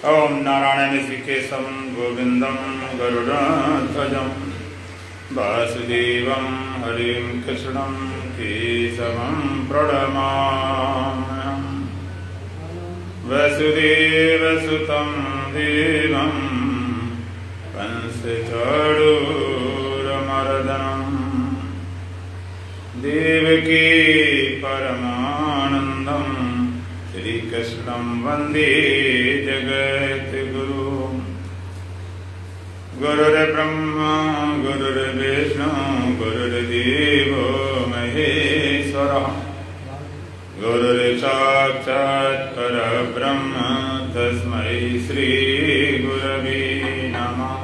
ओम नारायण ऋषिकेशं गोविंदं गरुड़ध्वजं वासुदेवं हरिं कृष्णं केशवं प्रणमाम्यहम्। वसुदेवसुतं देवं कंसचाणूरमर्दनं देवकी परमानन्दं श्रीकृष्णं वन्दे जगद्गुरुं। गुरुर्ब्रह्मा गुरुर्विष्णु गुरुर्देवो महेश्वरः गुरुर्साक्षात् परब्रह्म तस्मै श्रीगुरवे नमः।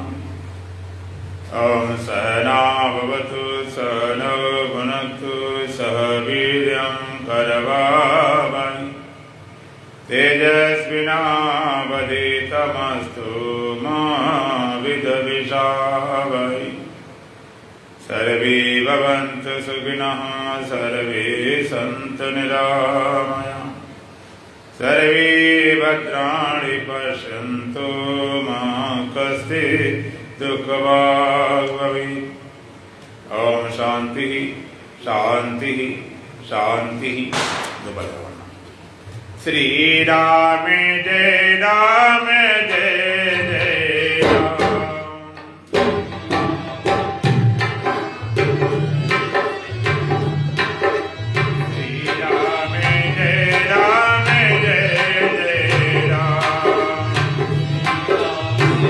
ओम सहना भवतु सहनौ भुनक्तु सह वीर्यं करवावहै तेजस्विनावधीतमस्तु मा विद्विषावहै। सर्वे भवन्तु सुखिनः सर्वे सन्तु निरामयाः सर्वे भद्राणि पश्यन्तु मा कश्चित् दुःखभाग् भवेत्। ओम शांति शांति शांति। श्री राम जय राम जय जय राम। श्री राम जय राम जय जय राम।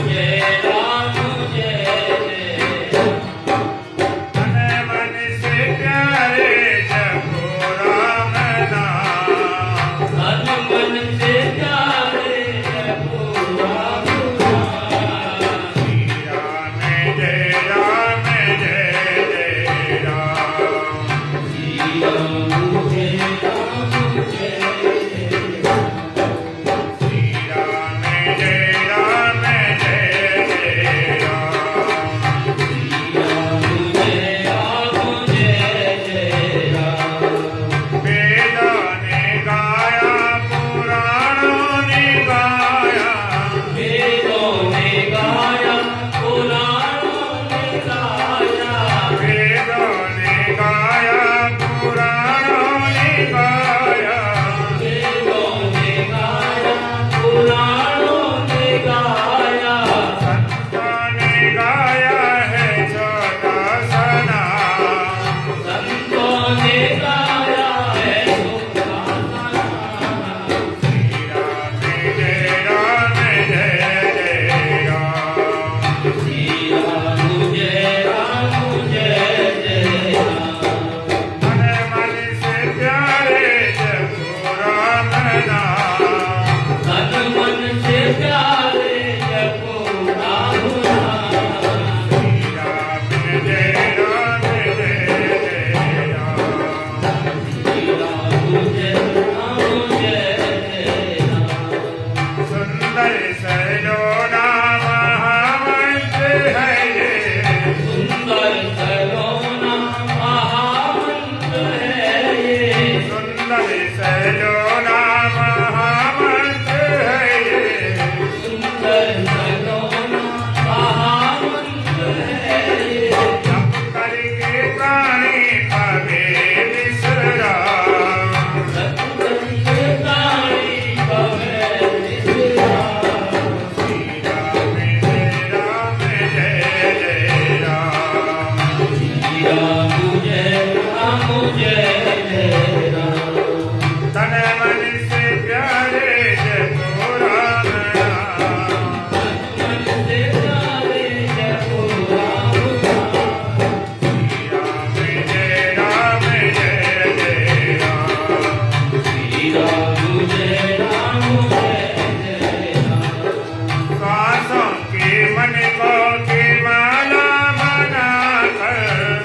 जय राम जय जय मन मन से प्यारे जपो राम नाम। मन मन से प्यारे जपो राम नाम। श्री राम जय राम जय जय राम। श्री राम जय राम जय जय राम। श्री राम जय राम जय जय राम। श्री राम जय राम जय जय राम। वेदों ने गाया पुराणों ने गाया। वेदों ने गाया पुराणों ने गाया। वेदों ने गाया पुराणों ने गाया। वेदों ने गाया पुराणों ने गाया। संतों ने गाया है छोटा सा नाम। संतों ने गाया है छोटा सा नाम। श्री राम जय राम जय जय राम। श्री राम जय राम जय जय राम। मन मन से प्यारे जपो राम नाम। मन मन से प्यारे जपो राम नाम। श्री राम जय राम जय जय राम। श्री राम जय राम जय जय राम। सुंदर सलोना महामंच है ये। सुंदर सलोना महामंच है ये। सुंदर सलोना महामंच है ये। सुंदर सलोना महामंच है ये। जप करके प्राणी पवे विश्राम। जप करके प्राणी पवे विश्राम। श्री राम जय राम जय जय राम। श्री राम जय राम जय जय राम। तन मन से प्यारे जपो राम नाम। तन मन से प्यारे जपो राम नाम। श्री राम जय राम जय जय राम। श्री राम जय राम जय जय राम। श्वासों के मन को की माला बनाकर।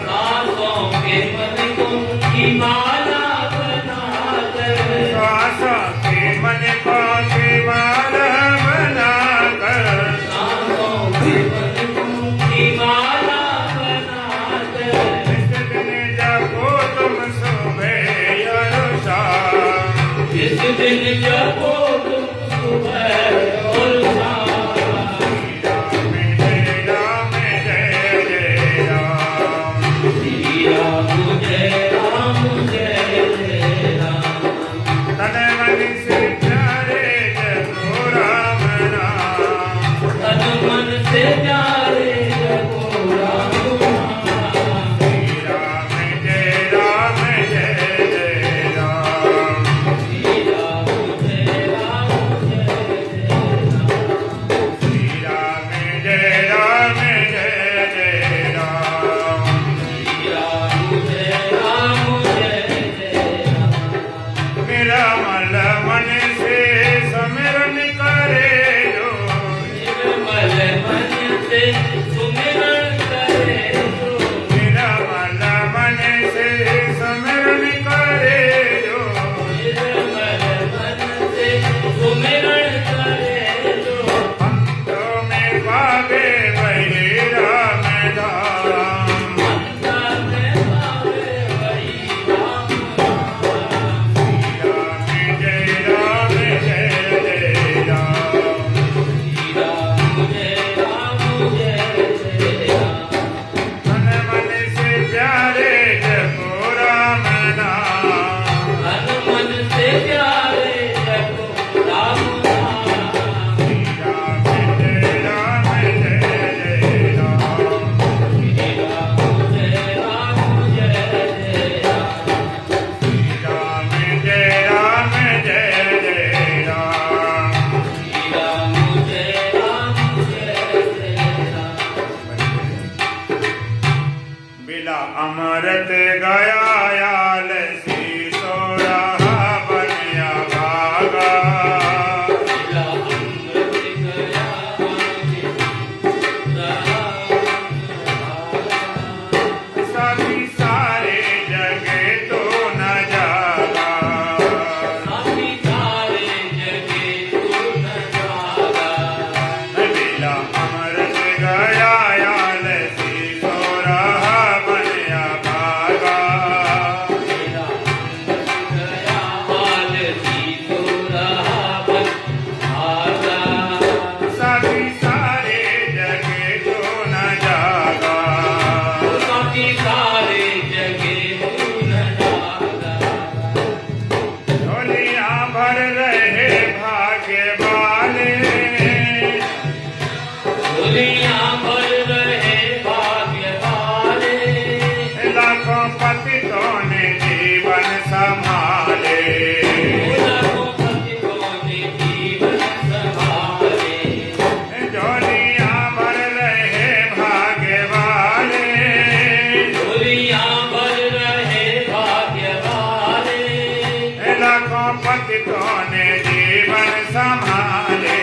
श्वासों के मन को की माला बनाकर। श्वासों के मन को की माला बनाकर। श्वासों के मन को की माला बनाकर। इस दिन जपो तुम सुबह और शाम। इस दिन जपो तुम अमृत गया याल सी सोरा बनिया भागा सभी सारे जगे तो न जागा सभी सारे जगे तो न जागा लीला अमृत गया याल सी सोरा पतितों ने जीवन संभाले झोलियां भर रहे भाग्य वाले लाखों पतितों ने जीवन संभाले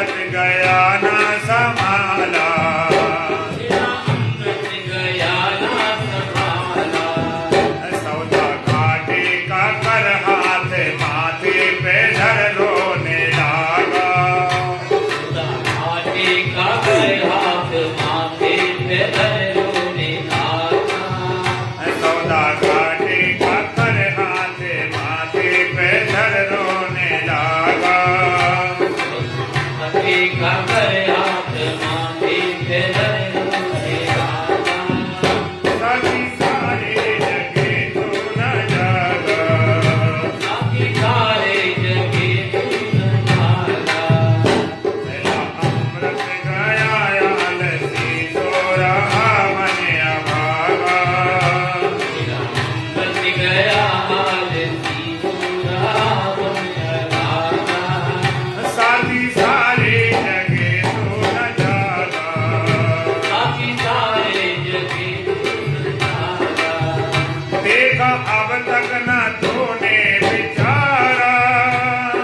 अमृत गया ना संभाला, तेरा अमृत गया ना संभाला। सौदा घाटे का कर हाथ माथे पे धर रोने लागा, सौदा घाटे का कर हाथ माथे पे धर रोने लागा। सौदा घाटे का कर हाथ माथे पे धर रोने लागा। घाटे का कर हाथ माथे पे धर रोने लागा। सभी सारे जगे तू न जागा, बाकी सारे जगे तू न जागा। मेरा अमृत गया आलसी सो रहा मन अभागा। तेरा अमृत गया आलसी पूरा बन लागा। साथी सारे जगे तू न जागा, बाकी सारे जगे तू न जागा। देखा अब तक न तूने विचारा,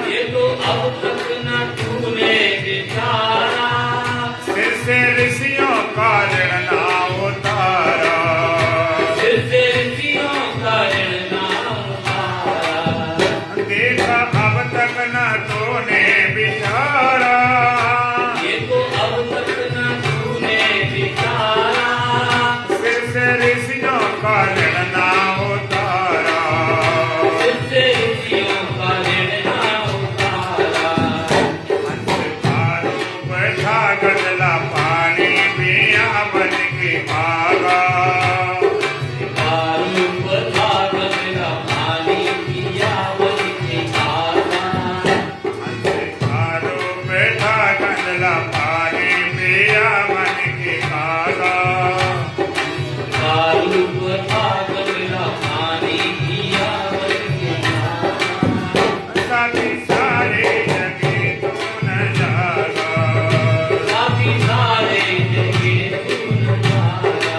ये तो अब तक न तूने विचारा। सिर से ऋषियों का ऋण ना उतारा। सिर से ऋषियों का ऋण ना उतारा। देखा अब तक न तूने विचारा, ये तो अब तक न तूने विचारा। सिर से ऋषियों का ऋण ना उतारा। सिर से ऋषियों का ऋण ना उतारा। हंस का रूप था गदला पानी पिया बन के भागा। रूप था गदला पानी पिया बन के भागा। हंस का रूप था गदला पानी पिया बन के भागा। रूप था गदला पानी पिया बन के भागा। साथी सारे जगे तू न जागा, बाकी सारे जगे तू न जागा।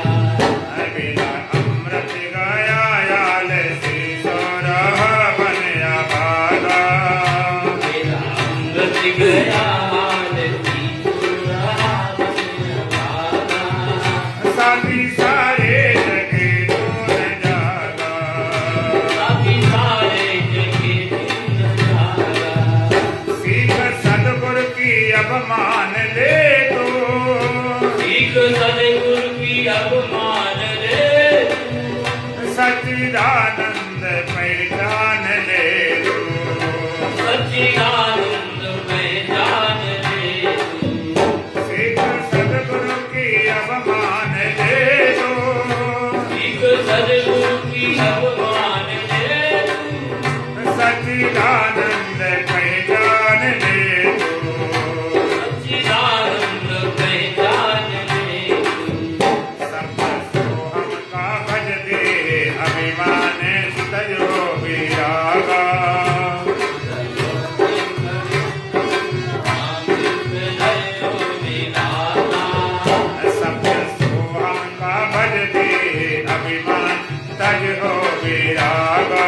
मेरा अमृत गया आलसी सो रहा मन अभागा। तेरा अमृत गया आलसी पूरा बन भागा। साथी सारे जगे तू न जागा, बाकी सारे जगे तू न जागा। सीख सदगुरु की अब मान ले तू, सीख सदगुरु की अब मान ले तू। सच्चिदानंद पहचान ले तू। सच्चिदानंद पहचान ले तू। सीख सदगुरु की अब मान ले तू, सीख सदगुरु की अब मान ले तू। सच्चिदानंद पहचान ले तू। सच्चिदानंद पहचान ले तू। सब सोहम का भज दे अभिमान तजो विरागा। सभ्य सोहम का भज दे अभिमान तज हो विरागा।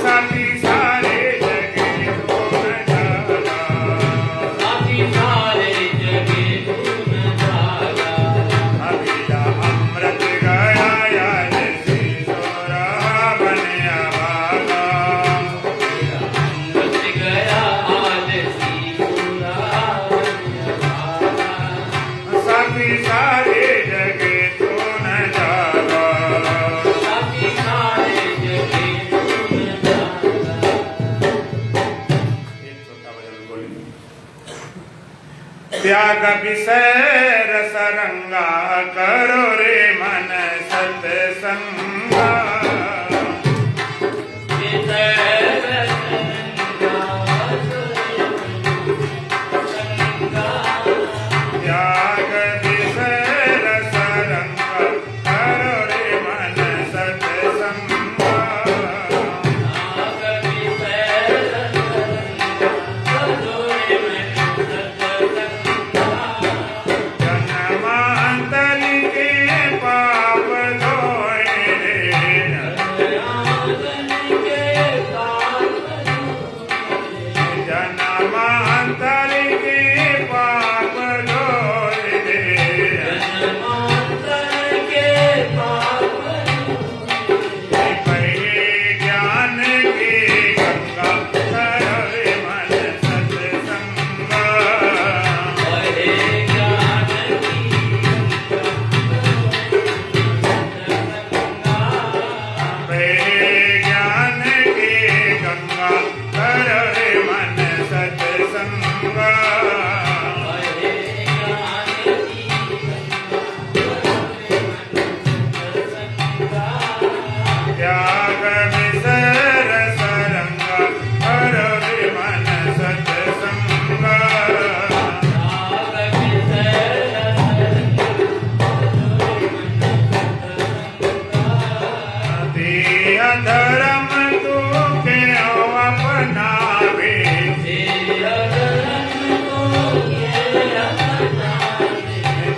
साथी सारे जगे तू न जागा, अभिला अमृत गया आलसी सो रहा मन अभागा। साथी सारे जगे तू न जागा, त्याग विषय रसरंगा करो रे मन सत्संगा। त्याग विषय रसरंगा करो रे मन सत्संगा। जन्मांतरी के धर्म तू क्यों अपनावे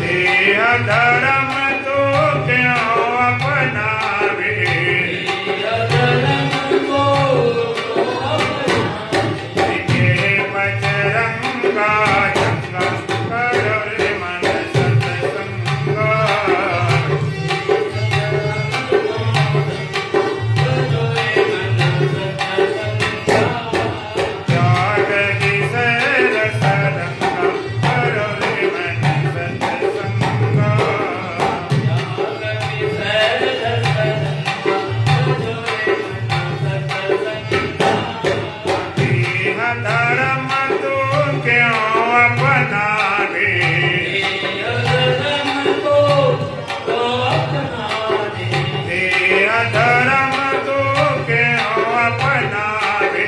देह धर्म तू क्यों अपनावे के बजरंगा जंगा करो रे मन सत्संगा त्याग विसर सरंगा करो रे मन सत्संगा देह धर्म तू क्यों अपनावे देह धर्म तू क्यों अपनावे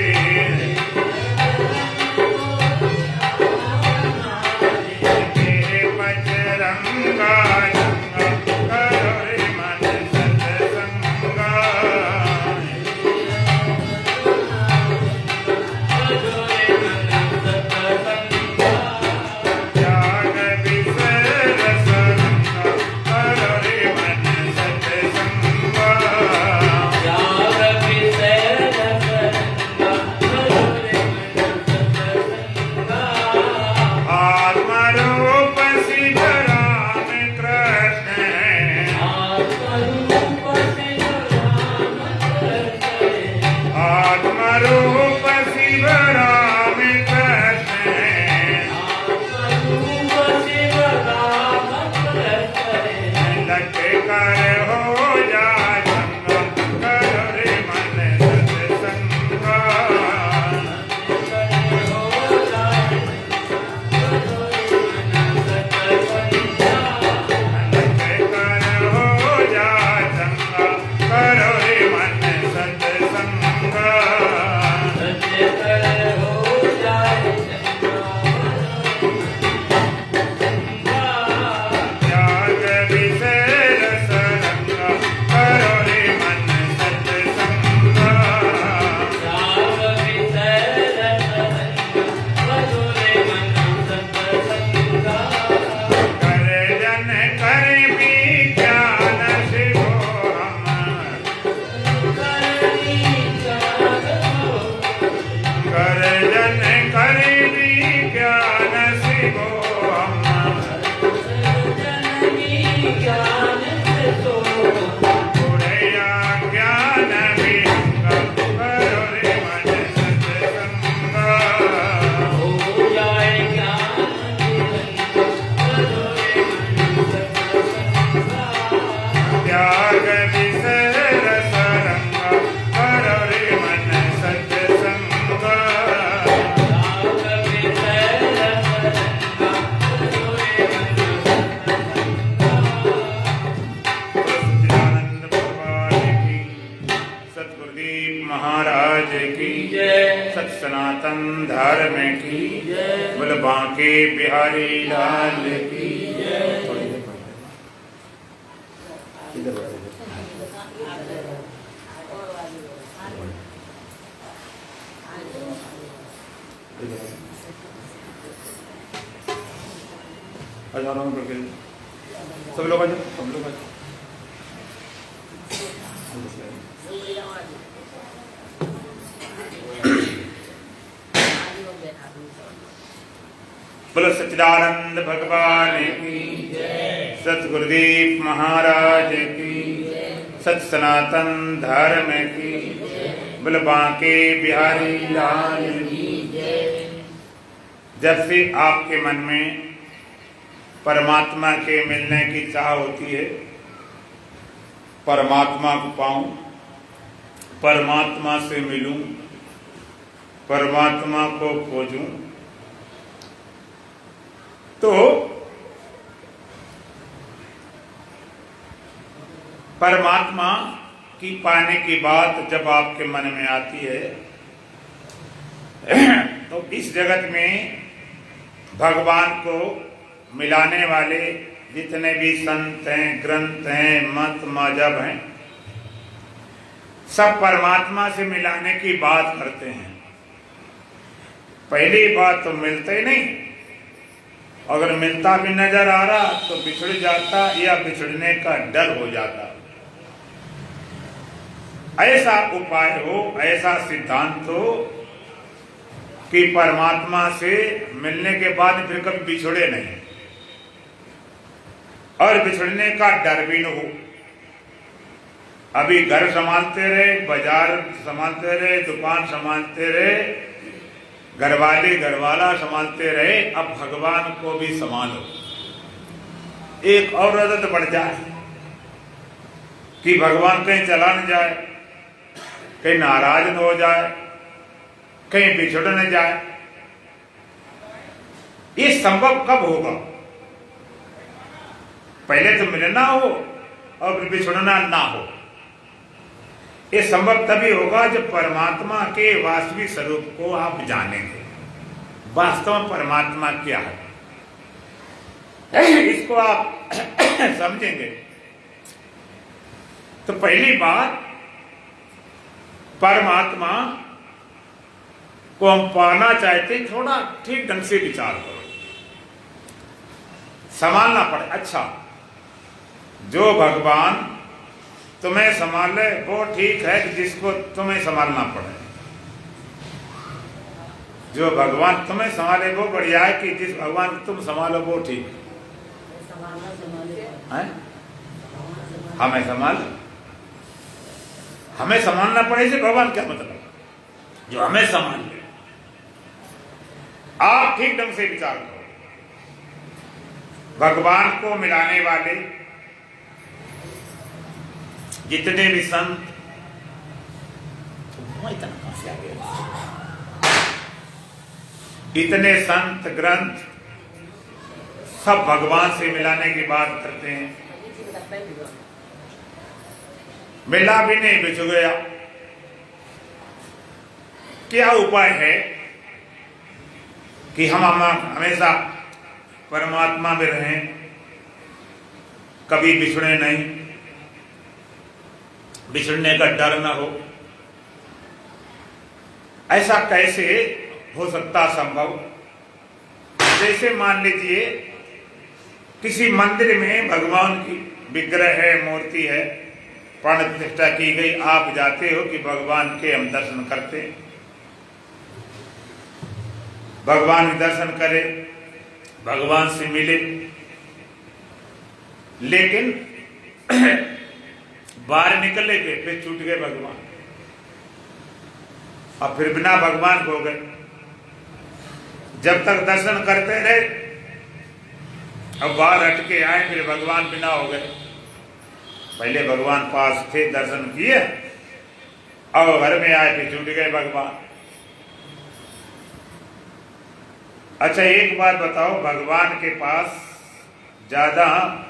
तेरे बजरंगा जंगा करो रे मन सत्संगा त्याग विसर सरंगा करो रे मन सत्संगा आत्मरूप सिद्ध राम कृष्ण आत्मरूप शिव राम कृष्ण लट कर हो जा जंगा करो रे मन सत्संगा लट कर हो जा जंगा करो रे मन सत्संगा त्याग विसर सरंगा करो रे मन सत्संगा कर जन कर भी ज्ञान शिवो हम कर जन कर भी ज्ञान शिवो हम गुड़ैया ज्ञान विहंगा करो रे मन सत्संगा त्याग विसर सरंगा करो रे मन सत्संगा सच्चिदानंद भगवान की सतगुरुदेव महाराज की सत सनातन धर्म की बोल बांके बिहारी लाल की सब लोग आ जाओ सब लोग आ जाओ बोलो सच्चिदानंद भगवान की सतगुरुदेव महाराज की सत सनातन धर्म की बोलो बांके बिहारी लाल की जब से आपके मन में परमात्मा के मिलने की चाह होती है, परमात्मा को पाऊं, परमात्मा से मिलूं, परमात्मा को खोजूं, तो परमात्मा की पाने की बात जब आपके मन में आती है तो इस जगत में भगवान को मिलाने वाले जितने भी संत हैं, ग्रंथ हैं, मत मजहब हैं, सब परमात्मा से मिलाने की बात करते हैं। पहली बात तो मिलते ही नहीं, अगर मिलता भी नजर आ रहा तो बिछड़ जाता या बिछड़ने का डर हो जाता। ऐसा उपाय हो, ऐसा सिद्धांत हो कि परमात्मा से मिलने के बाद फिर कभी बिछड़े नहीं और बिछड़ने का डर भी न हो। अभी घर संभालते रहे, बाजार संभालते रहे, दुकान संभालते रहे, घरवाले घरवाला संभालते रहे, अब भगवान को भी संभालो। एक और आदत बढ़ जाए कि भगवान कहीं चला न जाए, कहीं नाराज न हो जाए, कहीं बिछड़ न जाए। ये संभव कब होगा? पहले तो मिलना हो और फिर बिछड़ना ना हो। ये संभव तभी होगा जब परमात्मा के वास्तविक स्वरूप को आप जानेंगे। वास्तव में परमात्मा क्या है इसको आप समझेंगे। तो पहली बात, परमात्मा को हम पाना चाहते, थोड़ा ठीक ढंग से विचार करो, संभालना पड़े। अच्छा, जो भगवान तुम्हें संभाले वो ठीक है कि जिसको तुम्हें संभालना पड़े। जो भगवान तुम्हें संभाले वो बढ़िया है कि जिस भगवान को तुम संभालो वो ठीक है। हमें संभालना पड़े से भगवान क्या मतलब? जो हमें संभाल ले। आप ठीक ढंग से विचार करो। भगवान को मिलाने वाले जितने भी संत, इतने संत ग्रंथ सब भगवान से मिलाने की बात करते हैं। मिला भी नहीं, बिछड़ गया। क्या उपाय है कि हम हमेशा परमात्मा में रहें, कभी बिछड़े नहीं, बिछड़ने का डर न हो? ऐसा कैसे हो सकता संभव? जैसे मान लीजिए किसी मंदिर में भगवान की विग्रह है, मूर्ति है, प्राण प्रतिष्ठा की गई, आप जाते हो कि भगवान के हम दर्शन करते, भगवान के दर्शन करें, भगवान से मिले, लेकिन बाहर निकले गए, फिर छूट गए भगवान और फिर बिना भगवान को हो गए। जब तक दर्शन करते रहे अब बाहर हट के आए, फिर भगवान बिना हो गए। पहले भगवान पास थे, दर्शन किए और घर में आए, फिर छूट गए भगवान। अच्छा, एक बात बताओ, भगवान के पास ज्यादा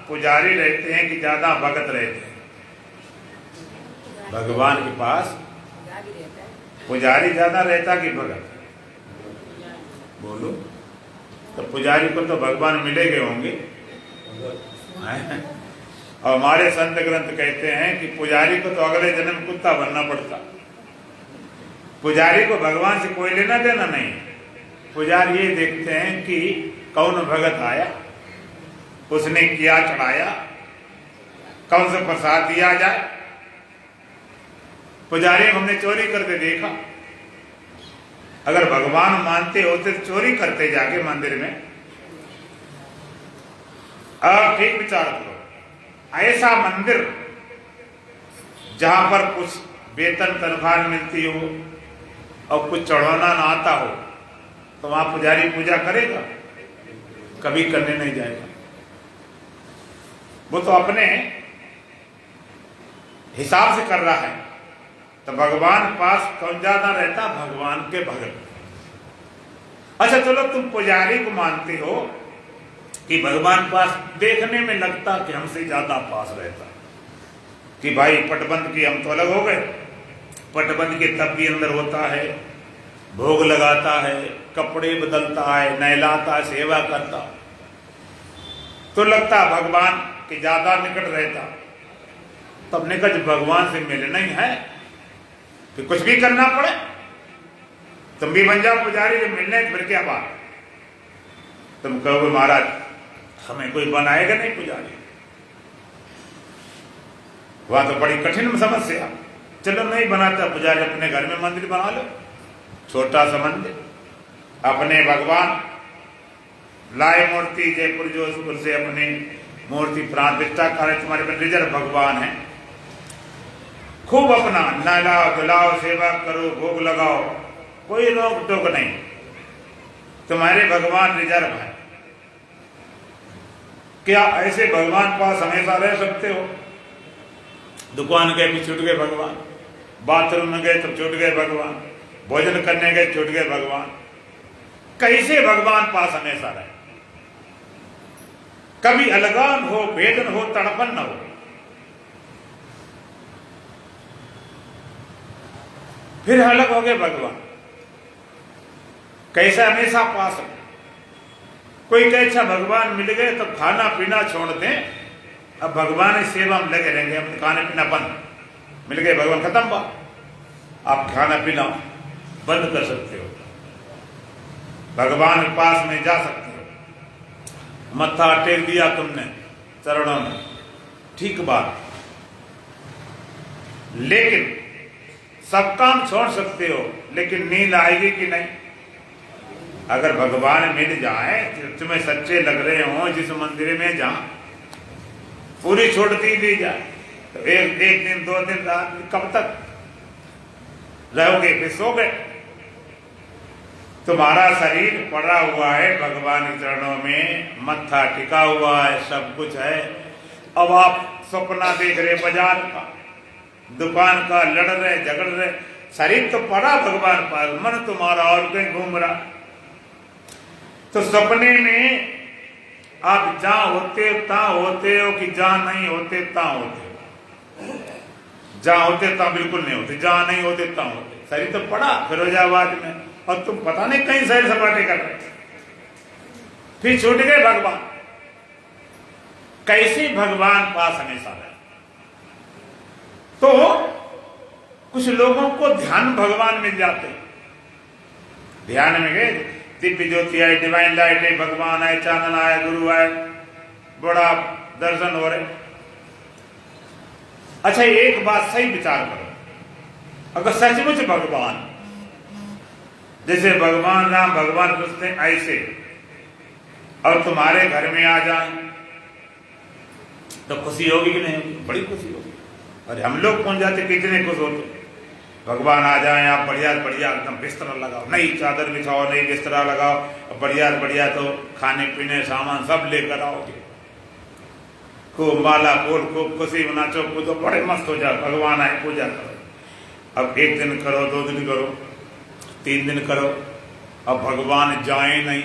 पुजारी रहते हैं कि ज्यादा भगत रहते हैं? भगवान के पास पुजारी ज्यादा रहता कि भगत? बोलो। तो पुजारी को तो भगवान मिले गए होंगे। और हमारे संत ग्रंथ कहते हैं कि पुजारी को तो अगले जन्म कुत्ता बनना पड़ता। पुजारी को भगवान से कोई लेना देना नहीं। पुजारी ये देखते हैं कि कौन भगत आया, उसने क्या चढ़ाया, कौन सा प्रसाद दिया जाए। पुजारी हमने चोरी करते देखा। अगर भगवान मानते होते तो चोरी करते जाके मंदिर में? अब ठीक विचार करो। ऐसा मंदिर जहां पर कुछ वेतन तनख्वाह मिलती हो और कुछ चढ़ाना ना आता हो, तो वहां पुजारी पूजा करेगा? कभी करने नहीं जाएगा। वो तो अपने हिसाब से कर रहा है। तो भगवान पास कौन ज्यादा रहता? भगवान के भगत। अच्छा चलो, तुम पुजारी को मानते हो कि भगवान पास देखने में लगता कि हमसे ज्यादा पास रहता, कि भाई पटबंध की हम तो अलग हो गए, पटबंध के तब भी अंदर होता है, भोग लगाता है, कपड़े बदलता है, नहलाता है, सेवा करता, तो लगता भगवान के ज्यादा निकट रहता। तब ने कहा जब भगवान से मिलना ही है फिर कुछ भी करना पड़े, तुम भी बन जाओ पुजारी, जब मिलने फिर क्या बात। तुम कहोगे महाराज हमें कोई बनाएगा नहीं पुजारी, वह तो बड़ी कठिन समस्या। चलो नहीं बनाता पुजारी, अपने घर में मंदिर बना लो, छोटा सा मंदिर, अपने भगवान लाए मूर्ति जयपुर जोधपुर से, अपनी मूर्ति प्राण प्रतिष्ठा करे, तुम्हारे में रिजर्व भगवान है, खूब अपना नहलाओ धुलाओ, सेवा करो, भोग लगाओ, कोई रोक टोक नहीं, तुम्हारे भगवान रिजर्व है। क्या ऐसे भगवान पास हमेशा रह सकते हो? दुकान गए भी छूट गए भगवान, बाथरूम में गए तो छूट गए भगवान, भोजन करने गए छूट गए भगवान, कैसे भगवान पास हमेशा रहे? कभी अलगाव हो, वेदन हो, तड़पन न हो। फिर अलग हो गए भगवान, कैसे हमेशा पास हो। कोई कहे अच्छा भगवान मिल गए तो खाना पीना छोड़ दें, अब भगवान की सेवा में लगे रहेंगे, हम खाना पीना बंद, मिल गए भगवान खत्म बात, आप खाना पीना बंद कर सकते हो, भगवान के पास में जा सकते हो। मत्था टेक दिया तुमने चरणों में, ठीक बात, लेकिन सब काम छोड़ सकते हो, लेकिन नींद आएगी कि नहीं? अगर भगवान मिल जाए, तुम्हें सच्चे लग रहे हो, जिस मंदिर में जा पूरी छोड़ दी जाए तो एक दिन 2 दिन रात कब तक रहोगे? फिर सो गए। तुम्हारा शरीर पड़ा हुआ है भगवान के चरणों में, मत्था टिका हुआ है, सब कुछ है। अब आप सपना देख रहे बाजार का, दुकान का, लड़ रहे झगड़ रहे, शरीर तो पड़ा भगवान पर, मन तुम्हारा और कहीं घूम रहा। तो सपने में आप जहां होते हो तहां होते हो कि जहां नहीं होते तहां होते हो? जहां होते तहां बिल्कुल नहीं होते, जहां नहीं होते तहां होते। शरीर तो पड़ा फिरोजाबाद में और तुम पता नहीं कहीं सैर सपाटे कर रहे, फिर छूट गए भगवान। कैसे भगवान पास हमेशा रहे? तो कुछ लोगों को ध्यान भगवान मिल जाते, ध्यान में गए, दिव्य ज्योति आए, डिवाइन लाइट है, भगवान आए, चानन आए, गुरु आए, बड़ा दर्शन हो रहे। अच्छा एक बात सही विचार करो, अगर सचमुच भगवान, जैसे भगवान राम भगवान कृष्ण ऐसे और तुम्हारे घर में आ जाए तो खुशी होगी कि नहीं होगी? बड़ी खुशी होगी। और हम लोग पहुंच जाते कितने खुश होते, भगवान आ जाए, आप बढ़िया बढ़िया एकदम बिस्तर लगाओ, नई चादर बिछाओ, नई बिस्तरा लगाओ, बढ़िया बढ़िया तो खाने पीने सामान सब लेकर आओगे, खूब माला फूल, खूब खुशी नाचो कूदो, बड़े मस्त हो जाओ, भगवान आए पूजा करो। अब 1 दिन करो, 2 दिन करो, 3 दिन करो, अब भगवान जाए नहीं,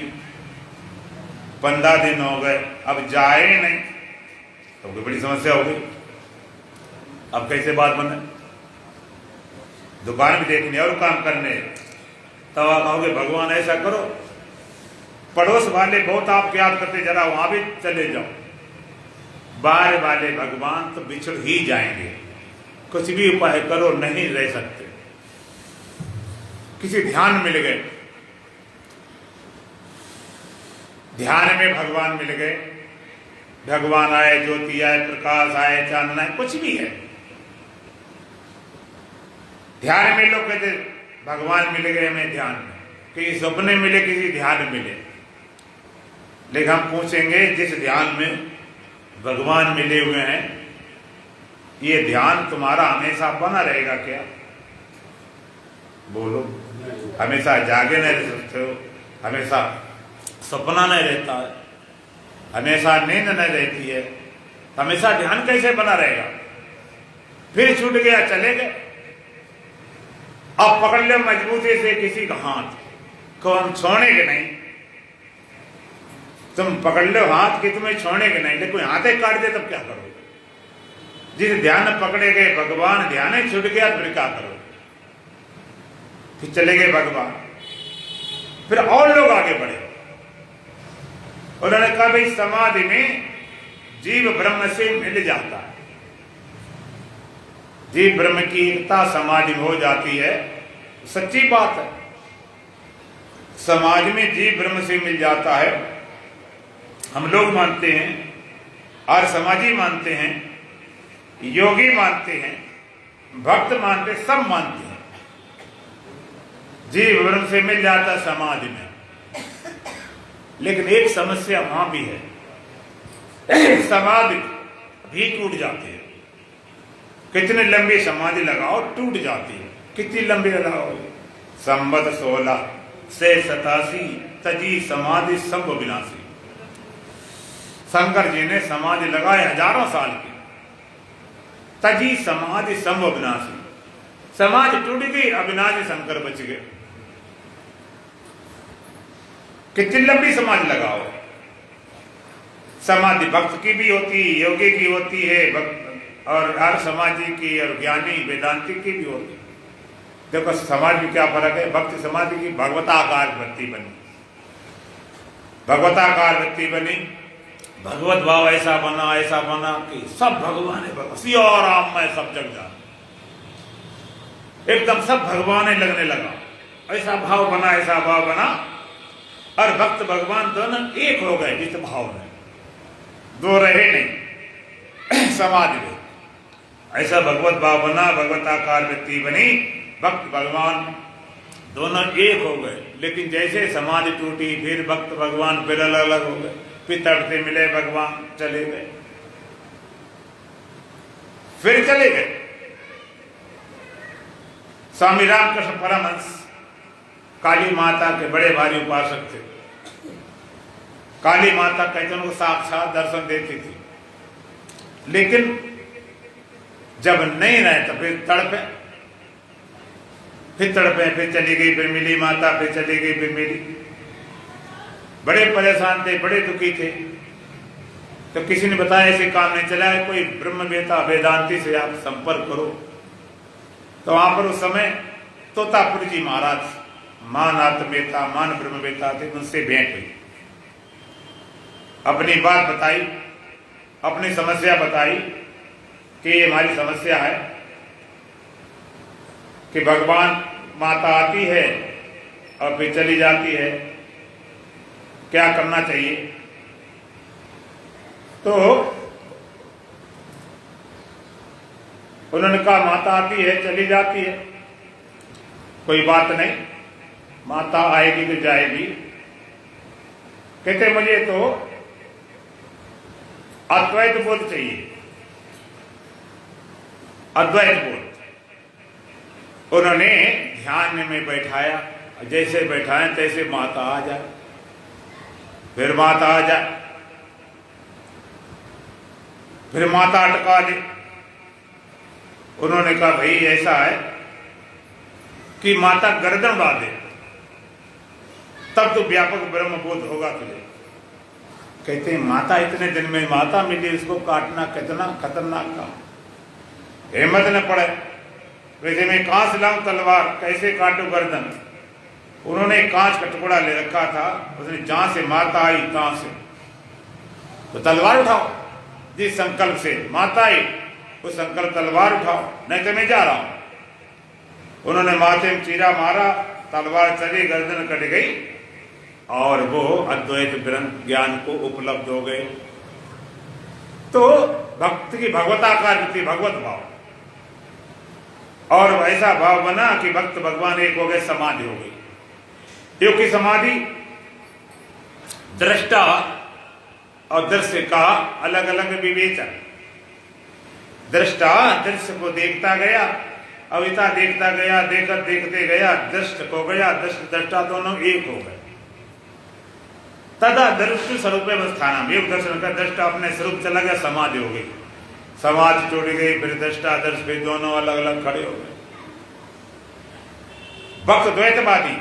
15 दिन हो गए, अब जाए नहीं, तो कोई बड़ी समस्या हो गई। अब कैसे बात बने? दुकान भी देखने और काम करने, तब आप कहोगे भगवान ऐसा करो, पड़ोस वाले बहुत आपके याद करते, जरा वहां भी चले जाओ। बाहर वाले भगवान तो बिछड़ ही जाएंगे, कुछ भी उपाय करो नहीं रह सकते। किसी ध्यान मिल गए, ध्यान में भगवान मिल गए, भगवान आए, ज्योति आए, प्रकाश आए, चांदन आए, कुछ भी है, ध्यान में लोग कहते भगवान मिल गए हमें ध्यान में, किसी सपने मिले, किसी ध्यान मिले। लेकिन हम पूछेंगे जिस ध्यान में भगवान मिले हुए हैं, ये ध्यान तुम्हारा हमेशा बना रहेगा क्या? बोलो, हमेशा जागे नहीं रह सकते हो, हमेशा सपना नहीं रहता है, हमेशा नींद नहीं रहती है, हमेशा ध्यान कैसे बना रहेगा? फिर छूट गया, चले गए। अब पकड़ ले मजबूती से किसी का हाथ को, हम छोड़ेंगे नहीं, तुम पकड़ लो हाथ कि तुम्हें छोड़ेंगे नहीं, लेकिन कोई हाथे काट दे तब क्या करोगे? जिस ध्यान पकड़े गए भगवान, ध्यान ही छूट गया तो फिर क्या करोगे? फिर चले गए भगवान, फिर और लोग आगे बढ़े। उन्होंने कहा भाई समाधि में जीव ब्रह्म से मिल जाता है, जीव ब्रह्म की एकता समाधि में हो जाती है, सच्ची बात है। समाज में जीव ब्रह्म से मिल जाता है। हम लोग मानते हैं, और समाजी मानते हैं, योगी मानते हैं, भक्त मानते, सब मानते हैं, जीव ब्रह्म से मिल जाता है समाज में। लेकिन एक समस्या वहां भी है, समाधि भी टूट जाती है। कितने लंबी समाधि लगाओ टूट जाती है। कितनी लंबी लगाओ? संवत 16 से 87 तजी समाधि संभ विनाशी। शंकर जी ने समाधि लगाए हजारों साल की, तजी समाधि संभ विनाशी। समाज टूट गई, अविनाशी शंकर बच गए। कितनी लंबी समाधि लगाओ। समाधि भक्त की भी होती, योगी की होती है, और हर समाजी की और ज्ञानी वेदांती की भी होती। देखो समाज में क्या फर्क है। भक्ति समाधि की भगवताकार वृत्ति बनी, भगवताकार वृत्ति बनी, भगवत भाव ऐसा बना कि सब भगवान है, सिया राम में सब जग जा, एकदम सब भगवान लगने लगा। ऐसा भाव बना, ऐसा भाव बना, और भक्त भगवान दोनों एक हो गए जिस भाव में, दो रहे नहीं समाधि में। ऐसा भगवत भाव बना, भगवताकार वृत्ति बनी, भक्त भगवान दोनों एक हो गए। लेकिन जैसे समाधि टूटी, फिर भक्त भगवान फिर अलग अलग हो गए, फिर तड़ते मिले भगवान चले गए, फिर चले गए। स्वामी रामकृष्ण परमहंस काली माता के बड़े भारी उपासक थे। काली माता कहते उनको साक्षात दर्शन देती थी, लेकिन जब नहीं रहे तो फिर तड़पे, फिर चली गई, फिर मिली माता, फिर चली गई, फिर मिली। बड़े परेशान थे, बड़े दुखी थे। तो किसी ने बताया ऐसे काम नहीं चला है, कोई ब्रह्मवेता वेदांती से आप संपर्क करो। तो वहां पर उस समय तोतापुरी जी महाराज मान आत्मवेता, मान ब्रह्मवेता थे, उनसे भेंट हुई। अपनी बात बताई, अपनी समस्या बताई कि ये हमारी समस्या है कि भगवान माता आती है और फिर चली जाती है, क्या करना चाहिए। तो उन्होंने कहा माता आती है चली जाती है, कोई बात नहीं, माता आएगी तो जाएगी। कहते मुझे तो अद्वैत बोध चाहिए, अद्वैत बोध। उन्होंने ध्यान में बैठाया, जैसे बैठाए तैसे माता आ जाए, फिर माता आ जाए, फिर माता अटका दे। उन्होंने कहा भाई ऐसा है कि माता गर्दन उड़ा दे, तब तो व्यापक ब्रह्म बोध होगा तुझे। कहते हैं माता इतने दिन में माता मिली, इसको काटना कितना खतरनाक काम, हिम्मत न पड़े। वैसे मैं कहां से लाऊं तलवार, कैसे काटूं गर्दन। उन्होंने कांच का टुकड़ा ले रखा था, उसने जहां से माता आई तहां से तो तलवार उठाओ, जिस संकल्प से माता आई उस संकल्प तलवार उठाओ, नहीं तो मैं जा रहा हूं। उन्होंने माथे में चीरा मारा, तलवार चली, गर्दन कट गई और वो अद्वैत ब्रह्म ज्ञान को उपलब्ध हो गए। तो भक्त की भगवताकार वृत्ति, भगवत भाव, और ऐसा भाव बना कि भक्त भगवान एक हो गए, समाधि हो गई। क्योंकि समाधि दृष्टा और दृश्य का अलग अलग विवेचन। दृष्टा दृश्य को देखता गया, अविता देखता गया, देखकर देखते गया, दृष्ट को गया, दृष्ट दृष्टा दोनों एक हो गए। तदा दृष्टि स्वरूप स्थान, योग दर्शन का दृष्टा अपने स्वरूप चला गया, समाधि हो गई। समाधि टूट गई, फिर दृष्टा दर्श फिर दोनों अलग अलग खड़े हो गए। भक्त द्वैतवादी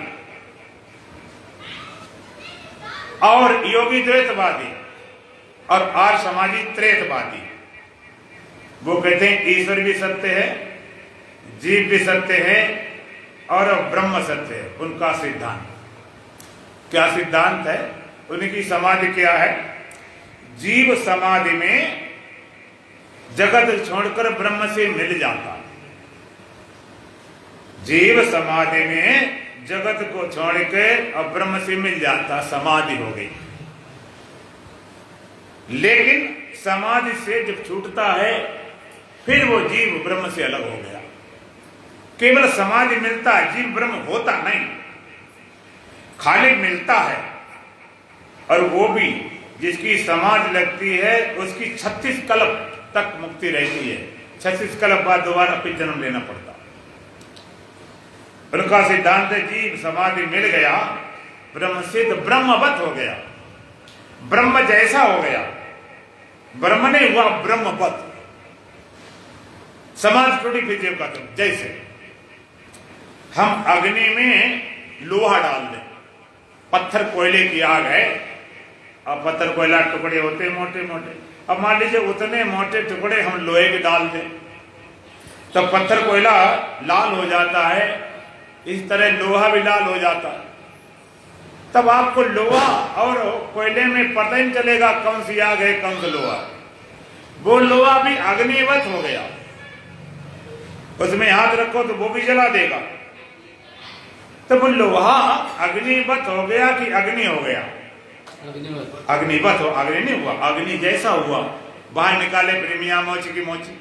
और योगी द्वैतवादी और आर्य समाजी त्रेतवादी। वो कहते हैं ईश्वर भी सत्य है, जीव भी सत्य है और ब्रह्म सत्य है। उनका सिद्धांत क्या सिद्धांत है? उनकी समाधि क्या है? जीव समाधि में जगत छोड़कर ब्रह्म से मिल जाता है। जीव समाधि में जगत को छोड़ के अब ब्रह्म से मिल जाता, समाधि हो गई। लेकिन समाधि से जब छूटता है फिर वो जीव ब्रह्म से अलग हो गया। केवल समाधि मिलता है, जीव ब्रह्म होता नहीं, खाली मिलता है। और वो भी जिसकी समाधि लगती है उसकी 36 कल्प तक मुक्ति रहती है। 36 कल्प बाद दोबारा फिर जन्म लेना पड़ता। उनका सिद्धांत है जीव समाधि मिल गया, ब्रह्म सिद्ध ब्रह्मवत हो गया, ब्रह्म जैसा हो गया। ब्रह्म नहीं हुआ, ब्रह्मवत। समाधि टूटी फिर जीव का तुम जैसे हम अग्नि में लोहा डाल दें, पत्थर कोयले की आग है, अब पत्थर कोयला टुकड़े होते हैं मोटे मोटे। अब मान लीजिए उतने मोटे टुकड़े हम लोहे के डाल दें तो पत्थर कोयला लाल हो जाता है, इस तरह लोहा भी लाल हो जाता है। तब आपको लोहा और कोयले में पता ही नहीं चलेगा कौन सी आग है कौन सा लोहा। वो लोहा भी अग्निवत हो गया, उसमें हाथ रखो तो वो भी जला देगा। तो वो लोहा अग्निवत हो गया कि अग्नि हो गया? अग्निवत हो, अग्नि नहीं हुआ, अग्नि जैसा हुआ। बाहर निकाले प्रेमिया मोची की मोची।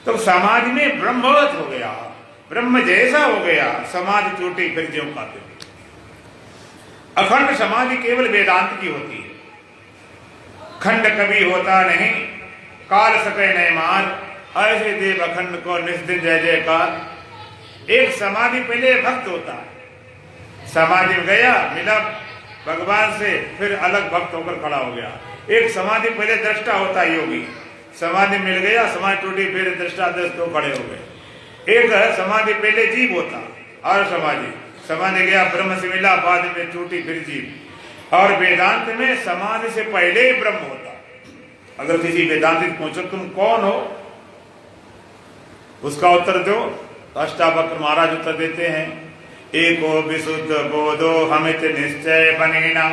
तो समाधि में ब्रह्मवत हो गया, ब्रह्म जैसा हो गया। समाधि टूटी फिर ज्यों खाते। अखंड समाधि केवल वेदांत की होती है, खंड कभी होता नहीं, काल सके नहीं मार, ऐसे देव अखंड को निस्दिन जय जयकार। एक समाधि पहले भक्त होता है, समाधि में गया मिला भगवान से, फिर अलग भक्त होकर खड़ा हो गया। एक समाधि पहले दृष्टा होता है योगी, समाधि मिल गया, समाधि टूटी, फिर दृष्टा दृष्ट हो खड़े हो गए। एक समाधि पहले जीव होता और समाधि गया ब्रह्म से मिला, बाद में टूटी फिर जीव। और वेदांत में समाधि से पहले ही ब्रह्म होता। अगर किसी वेदांति पूछो तुम कौन हो, उसका उत्तर दो, अष्टावक्र महाराज उत्तर देते हैं, एको विशुद्ध बोधो हमित निश्चय बनेना,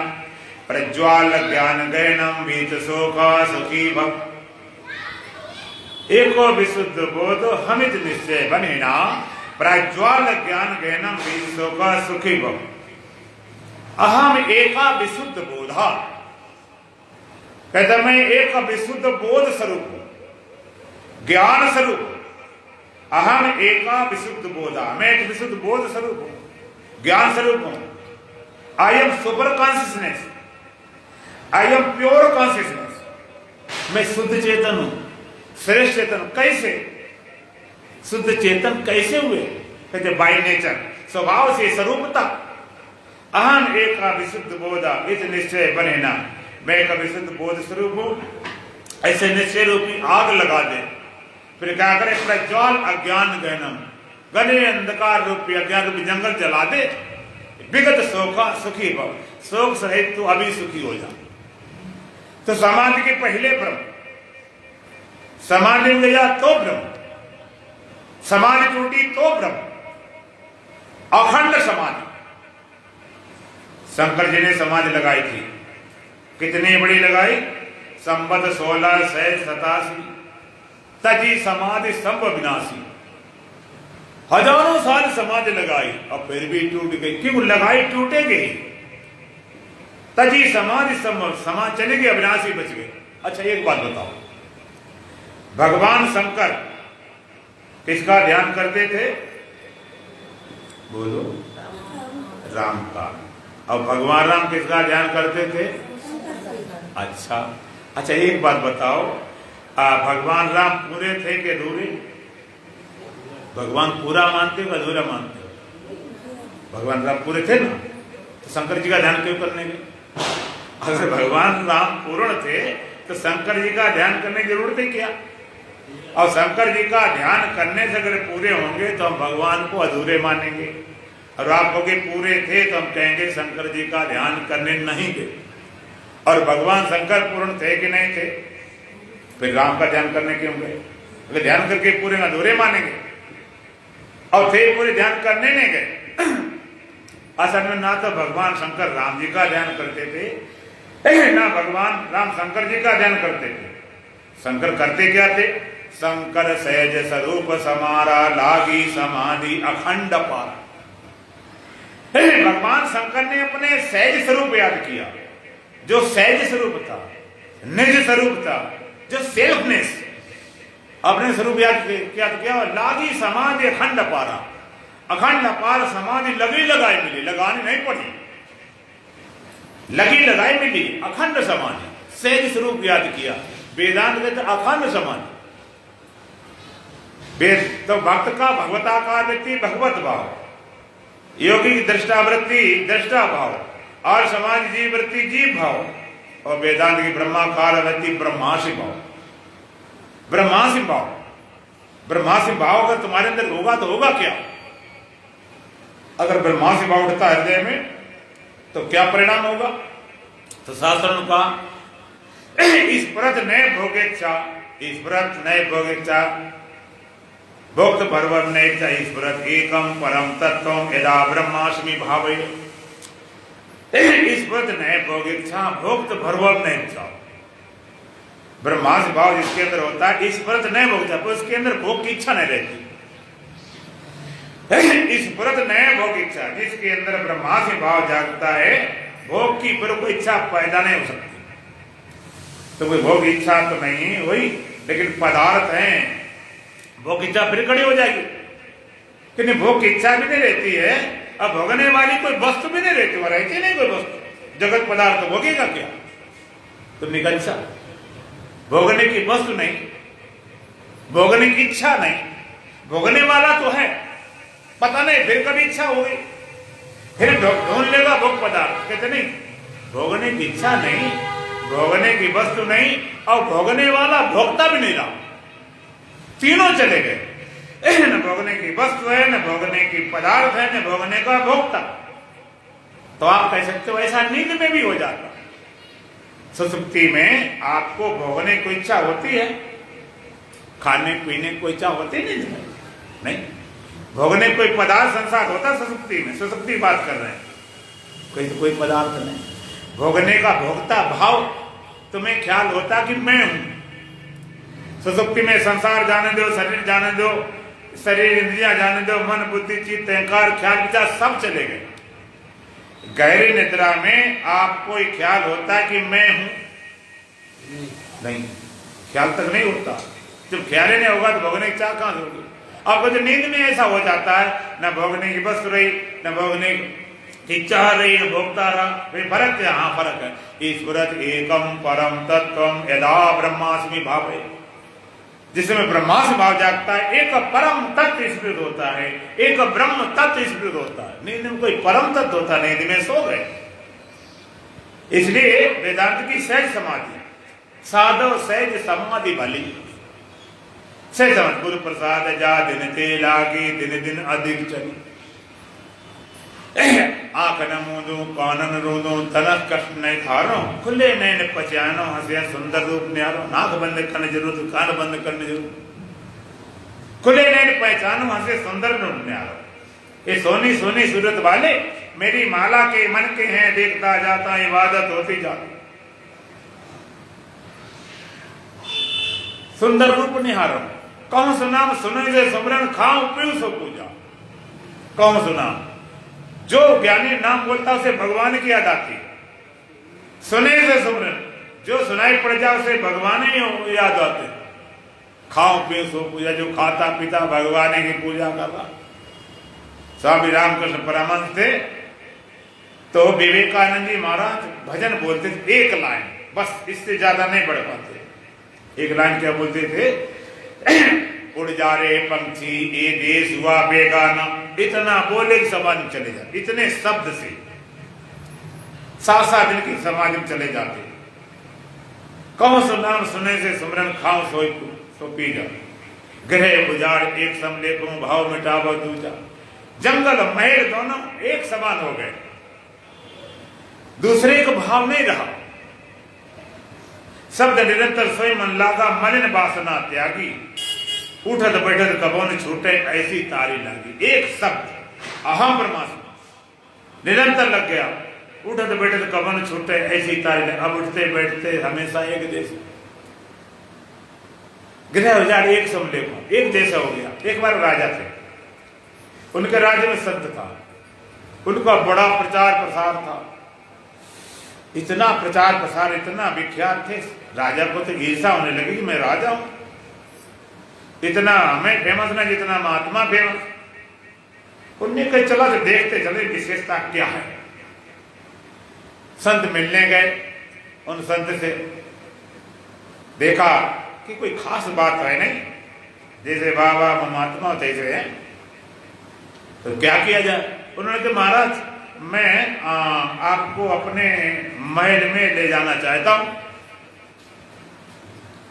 प्रज्वाल ज्ञान गैनम वीत शोका सुखी भव। एको विशुद्ध बोधो हमित निश्चय बनेना, प्रज्वाल ज्ञान गैनम वीत शोका सुखी भव। अहम एका विशुद्ध बोधा, कहता मैं एक विशुद्ध बोध स्वरूप हूं, ज्ञान स्वरूप। अहम एका विशुद्ध बोधा, मैं एक विशुद्ध बोध स्वरूप हूं, ज्ञान स्वरूप हूं। I am super consciousness, I am pure consciousness. मैं शुद्ध चेतन हूं, श्रेष्ठ चेतन। कैसे शुद्ध चेतन कैसे हुए? कहते बाय नेचर, स्वभाव से, स्वरूपता। अहम एक विशुद्ध बोधा इस निश्चय बने ना, मैं एक विशुद्ध बोध स्वरूप हूं। ऐसे निश्चय रूपी आग लगा दे, फिर क्या करे? प्रज्वाल अज्ञान गहनम, गले अंधकार रूपी अज्ञान रूपी जंगल जला दे, विगत शोका सुखी भव। शोक सहित तू अभी सुखी हो जा। तो समाधि के पहले ब्रह्म, समाधि में गया तो ब्रह्म, समाधि टूटी तो ब्रह्म, अखंड समाधि। शंकर जी ने समाधि लगाई थी, कितनी बड़ी लगाई? संवत 1687, तजी समाधि सब विनाशी। हजारों साल समाधि लगाई और फिर भी टूट गई। क्यों लगाई? टूटेगी। तजी समाधि सब, समाधि चलेगी, अविनाशी बच गए। अच्छा एक बात बताओ, भगवान शंकर किसका ध्यान करते थे? बोलो। राम का। और भगवान राम किसका ध्यान करते थे? अच्छा एक बात बताओ, भगवान राम पूरे थे कि अधूरे? भगवान पूरा मानते हो अधूरा मानते हो? भगवान राम पूरे थे ना, तो शंकर जी का ध्यान क्यों करने गए? अगर भगवान राम पूर्ण थे तो शंकर जी का ध्यान करने की जरूरत है क्या? और शंकर जी का ध्यान करने से अगर पूरे होंगे तो हम भगवान को अधूरे मानेंगे, और आप कहोगे पूरे थे तो हम कहेंगे शंकर जी का ध्यान करने नहीं गए। और भगवान शंकर पूर्ण थे कि नहीं थे? फिर राम का ध्यान करने क्यों गए? अगर ध्यान करके पूरे अधूरे मानेंगे, और थे पूरे ध्यान करने नहीं गए। असल में ना तो भगवान शंकर राम जी का ध्यान करते थे, ना भगवान राम शंकर जी का ध्यान करते थे। शंकर करते क्या थे? शंकर सहज स्वरूप समारा, लागी समाधि अखंड पारा। भगवान शंकर ने अपने सहज स्वरूप याद किया, जो सहज स्वरूप था, निज स्वरूप था, जो सेल्फनेस, अपने स्वरूप याद किया। लागी समाधि अखंड पारा, अखंड अपार समाधि लगी लगाई मिली, लगानी नहीं पड़ी, लगी लगाई मिली, अखंड समाधि, सहज स्वरूप याद किया। वेदांत कहते अखंड समाधि। वेद तो भक्त का भगवताकार वृत्ति भगवत भाव, योगी की दृष्टावृत्ति दृष्टा भाव, और समाज जीव वृत्ति जीव भाव, और वेदांत की ब्रह्माकार वृत्ति ब्रह्मासी भाव, ब्रह्मासी भाव। ब्रह्मासी भाव अगर तुम्हारे अंदर होगा तो होगा क्या? अगर ब्रह्मासी भाव उठता हृदय में तो क्या परिणाम होगा? तो शास्त्रों का ईश्वरत नए भोगेच्छा, ईश्वरत नए भोगेच्छा, भोक्त भरवर ने ईश्वरत एकम परम तत्व यदा ब्रह्मास्मि भावे। ईश्वरत नए भोगेच्छा, भोक्त भरवर ने इच्छा, ब्रह्मास भाव जिसके अंदर होता है, ईश्वरत नए भोगेच्छा, उसके अंदर भोग की इच्छा नहीं रहती। ईश्वरत नए भोग इच्छा, जिसके अंदर ब्रह्मासी भाव जागता है, भोग की फिर कोई इच्छा पैदा नहीं हो सकती। तो कोई भोग इच्छा तो नहीं हुई, लेकिन पदार्थ है, भोग इच्छा फिर खड़ी हो जाएगी। क्योंकि भोग की इच्छा भी नहीं रहती है, अब भोगने वाली कोई वस्तु भी नहीं रहती, वह रहती नहीं कोई वस्तु। जगत पदार्थ तो भोगेगा क्या? तो निकलचा, भोगने की वस्तु नहीं, भोगने की इच्छा नहीं, भोगने वाला तो है, पता नहीं फिर कभी इच्छा होगी, फिर ढूंढ लेगा भोग पदार्थ। कहते नहीं, भोगने की इच्छा नहीं, भोगने की वस्तु नहीं, और भोगने वाला भोगता भी नहीं रहा, तीनों चले गए। न भोगने की वस्तु है, न भोगने की पदार्थ है, न भोगने का भोगता। तो आप कह सकते हो ऐसा नींद में भी हो जाता। सुसुप्ति में आपको भोगने की इच्छा होती है, खाने पीने की इच्छा होती नहीं, भोगने कोई पदार्थ संसार होता सुसुप्ति में। सुसुप्ति बात कर रहे हैं, कोई पदार्थ नहीं, भोगने का भोगता भाव तुम्हें ख्याल होता कि मैं हूं। सुसुप्ति में संसार जाने दो, शरीर जाने दो, शरीर इंद्रियां जाने दो, मन बुद्धि चित्त अहंकार ख्याल विचार सब चले गए। गहरी निद्रा में आपको ख्याल होता है कि मैं हूं, नहीं, ख्याल तक नहीं होता। जब ख्याल ही नहीं होगा तो भोगने की चाह कहां से होगी? आपको जो नींद में ऐसा हो जाता है, न भोगने की वस्तु रही, न भोगने की चाह रही, न भोगता रहा, फर्क है। हाँ फर्क है। ईश्वरत एकम परम तत्व यदा ब्रह्मास्मि भावे, जिसमें ब्रह्मास्मि भाव जागता है, एक परम तत्व स्मृत होता है, एक ब्रह्म तत्व स्मृत होता है। नींद में कोई परम तत्व होता, नींद में सो गए। इसलिए वेदांत की सहज समाधि, साधव सहज समाधि भली, सहज समाधि। गुरु प्रसाद जा दिन ते लागी, दिन दिन अधिक चली। आंख न मूंदू, कान न रूंदू, तनक कष्ट नहीं थारो, खुले नैन पचानो, हंसिया सुंदर रूप न्यारो। नाक बंद करने जरूरत, कान बंद करने जरूरत, खुले नैन पहचानो, हंसे सुंदर रूप न्यारो। ये सोनी सोनी सूरत वाले मेरी माला के मन के हैं, देखता जाता इबादत होती जाती। सुंदर रूप निहारो, कौन सुनाम सुने से सुमरन, खाओ पीऊ सो पूजा। कौन सुना? जो ज्ञानी नाम बोलता उसे भगवान की याद आती। सुने से सुमरन, जो सुनाई पड़ जाए उसे भगवान ही याद आते। खाओ पियो सो पूजा, जो खाता पीता भगवान की पूजा कर रहा। स्वामी रामकृष्ण परमहंस थे, तो विवेकानंद जी महाराज भजन बोलते थे, एक लाइन बस, इससे ज्यादा नहीं बढ़ पाते। एक लाइन क्या बोलते थे? उड़ जा रे पंछी ये देश हुआ बेगाना, इतना बोले कि समाधि चले जाते। इतने शब्द से 7-7 दिन की समाधि में चले जाते। कौन सो नाम सुने से सुमरन, खाओ सो पी जा। ग्रह उजाड़ एक सम लेखों, भाव मिटावा दूजा। जंगल महल दोनों एक समान हो गए, दूसरे का भाव नहीं रहा। शब्द निरंतर सोई मन लागा, मलिन वासना त्यागी। उठत बैठत कबो न छूटे, ऐसी तारी लागी। एक शब्द अहम ब्रह्मास्मि निरंतर लग गया, उठत बैठत कबो न छूटे, ऐसी तारी लागी। अब उठते बैठते हमेशा एक देश। गृह उजाड़ एक समलेखों, एक जैसा हो गया। एक बार राजा थे, उनके राज्य में संत था, उनका बड़ा प्रचार प्रसार था, इतना प्रचार प्रसार, इतना विख्यात थे, राजा को तो ईर्षा होने लगी कि मैं राजा हूं, इतना हमें फेमस ना जितना महात्मा फेमस। उनने कहा चला तो देखते चले विशेषता क्या है। संत मिलने गए, उन संत से देखा कि कोई खास बात है नहीं, जैसे बाबा महात्मा तैसे है, तो क्या किया जाए। उन्होंने कहा महाराज मैं आपको अपने महल में ले जाना चाहता हूं,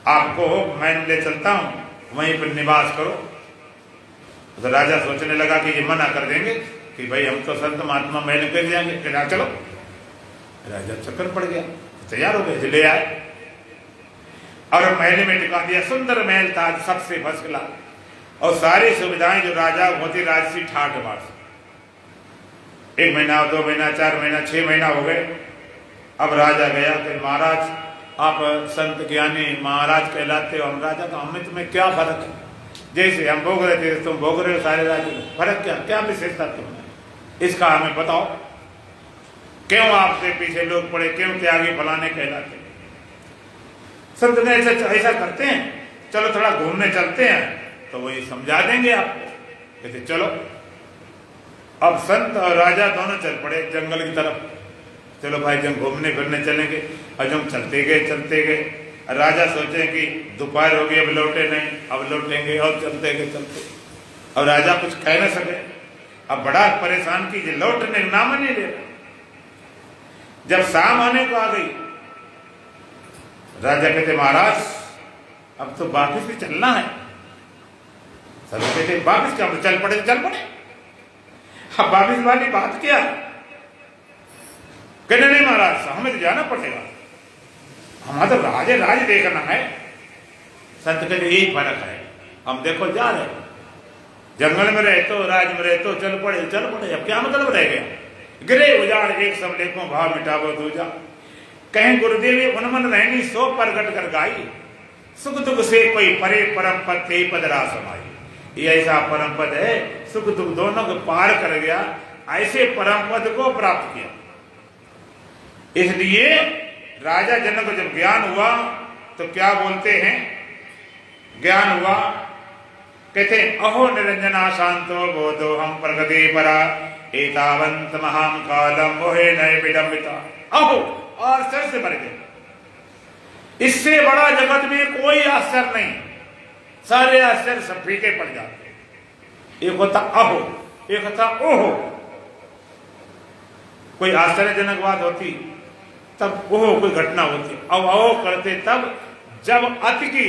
आपको महल ले चलता हूं, वहीं पर निवास करो। तो राजा सोचने लगा कि ये मना कर देंगे कि भाई हम तो संत महात्मा महल कर जाएंगे, फिर चलो। राजा चक्कर पड़ गया, तैयार हो गए, ले आए और महल में टिका दिया। सुंदर महल था, सबसे फर्स्ट क्लास, और सारी सुविधाएं जो राजा होती राजसी ठाठ बाट। 1 महीना, 2 महीना, 4 महीना, 6 महीना हो गए। अब राजा गया कि महाराज आप संत ज्ञानी महाराज कहलाते हो, हम राजा का हमें तुम्हें क्या फर्क है, जैसे हम भोग रहे थे तुम भोग रहे हो, सारे राज्य में फर्क क्या, क्या विशेषता तुम्हें, इसका हमें बताओ। क्यों आपसे पीछे लोग पड़े, क्यों त्यागी फलाने कहलाते। संत ने ऐसा करते हैं, चलो थोड़ा घूमने चलते हैं, तो वही समझा देंगे आपको। कहते चलो। अब संत और राजा दोनों चल पड़े जंगल की तरफ। चलो भाई जब घूमने फिरने चलेंगे, और जब चलते गए, राजा सोचे कि दोपहर हो गई, अब लौटे नहीं, अब लौटेंगे, और चलते गए चलते। अब राजा कुछ कह न सके, अब बड़ा परेशान की लौटने का नाम नहीं ले रहा। जब शाम होने को आ गई, राजा कहते महाराज अब तो वापिस भी चलना है। सब कहते वापिस क्या, चल पड़े। अब वापिस वाली बात क्या है। कहने नहीं महाराज हमें तो जाना पड़ेगा, हमारा तो राज देखना है। संत कहते यही फर्क है, हम देखो जा रहे जंगल में रहे तो राज में रहे तो चल पड़े। अब क्या मतलब रह गया। गिरे उजाड़ एक समलेखों, भाव मिटावो दूजा। कहीं गुरुदेवी उन्मन रहनी सो प्रगट कर गाई, सुख दुख से कोई परे परम पद ते पदरा समाई। ये ऐसा परम पद है, सुख दुख दोनों को पार कर गया, ऐसे परम पद को प्राप्त किया। इसलिए राजा जनक को जब ज्ञान हुआ तो क्या बोलते हैं, ज्ञान हुआ कहते अहो निरंजना शांतो बोधो हम प्रगति परा, एतावंत महाम कालम मोहे नए विडंबिता। अहो आश्चर्य से भर गए, इससे बड़ा जगत में कोई आश्चर्य नहीं, सारे आश्चर्य सब फीके पड़ जाते। एक होता अहो, एक होता ओहो। कोई आश्चर्यजनक बात होती तब ओहो कोई घटना होती, अब अहो करते तब जब अति की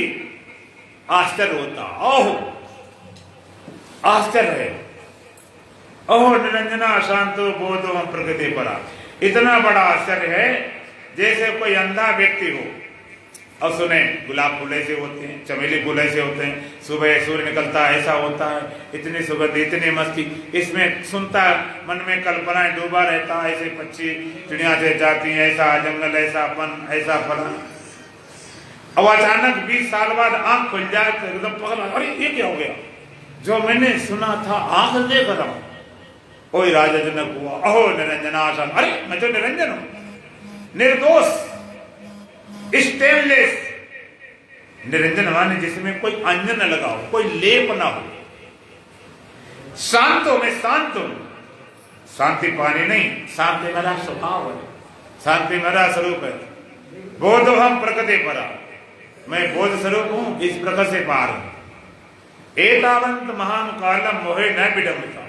आश्चर्य होता। ओहो आश्चर्य है। अहो निरंजना शांतो बोधो हम प्रगति परा, इतना बड़ा आश्चर्य है जैसे कोई अंधा व्यक्ति हो और सुने गुलाब फूल ऐसे होते हैं, चमेली फूल ऐसे होते हैं, सुबह सूर्य निकलता है ऐसा होता है, इतनी सुगंध इतनी मस्ती, इसमें सुनता मन में कल्पनाएं डूबा रहता है, ऐसे पक्षी चिड़िया से जाती हैं, ऐसा जंगल, ऐसा वन, ऐसा फला। अब अचानक 20 साल बाद आंख खुल जाए तो एकदम पगला, अरे ये क्या हो गया, जो मैंने सुना था आंख देख रहा हूं। कोई राजा जनक हुआ, अहो निरंजनासन, अरे मैं तो निरंजन हूं, निर्दोष, स्टेनलेस। निरंजन माने जिसमें कोई अंजन न लगा हो, कोई लेप ना हो। शांतो में शांत हूं, शांति पानी नहीं, शांति मेरा स्वभाव है, शांति मेरा स्वरूप है। बोधो हम प्रकृति परा, मैं बोध स्वरूप हूं, इस प्रकृति से पार हूं। एतावंत महान कालम मोहे न विडंबिता,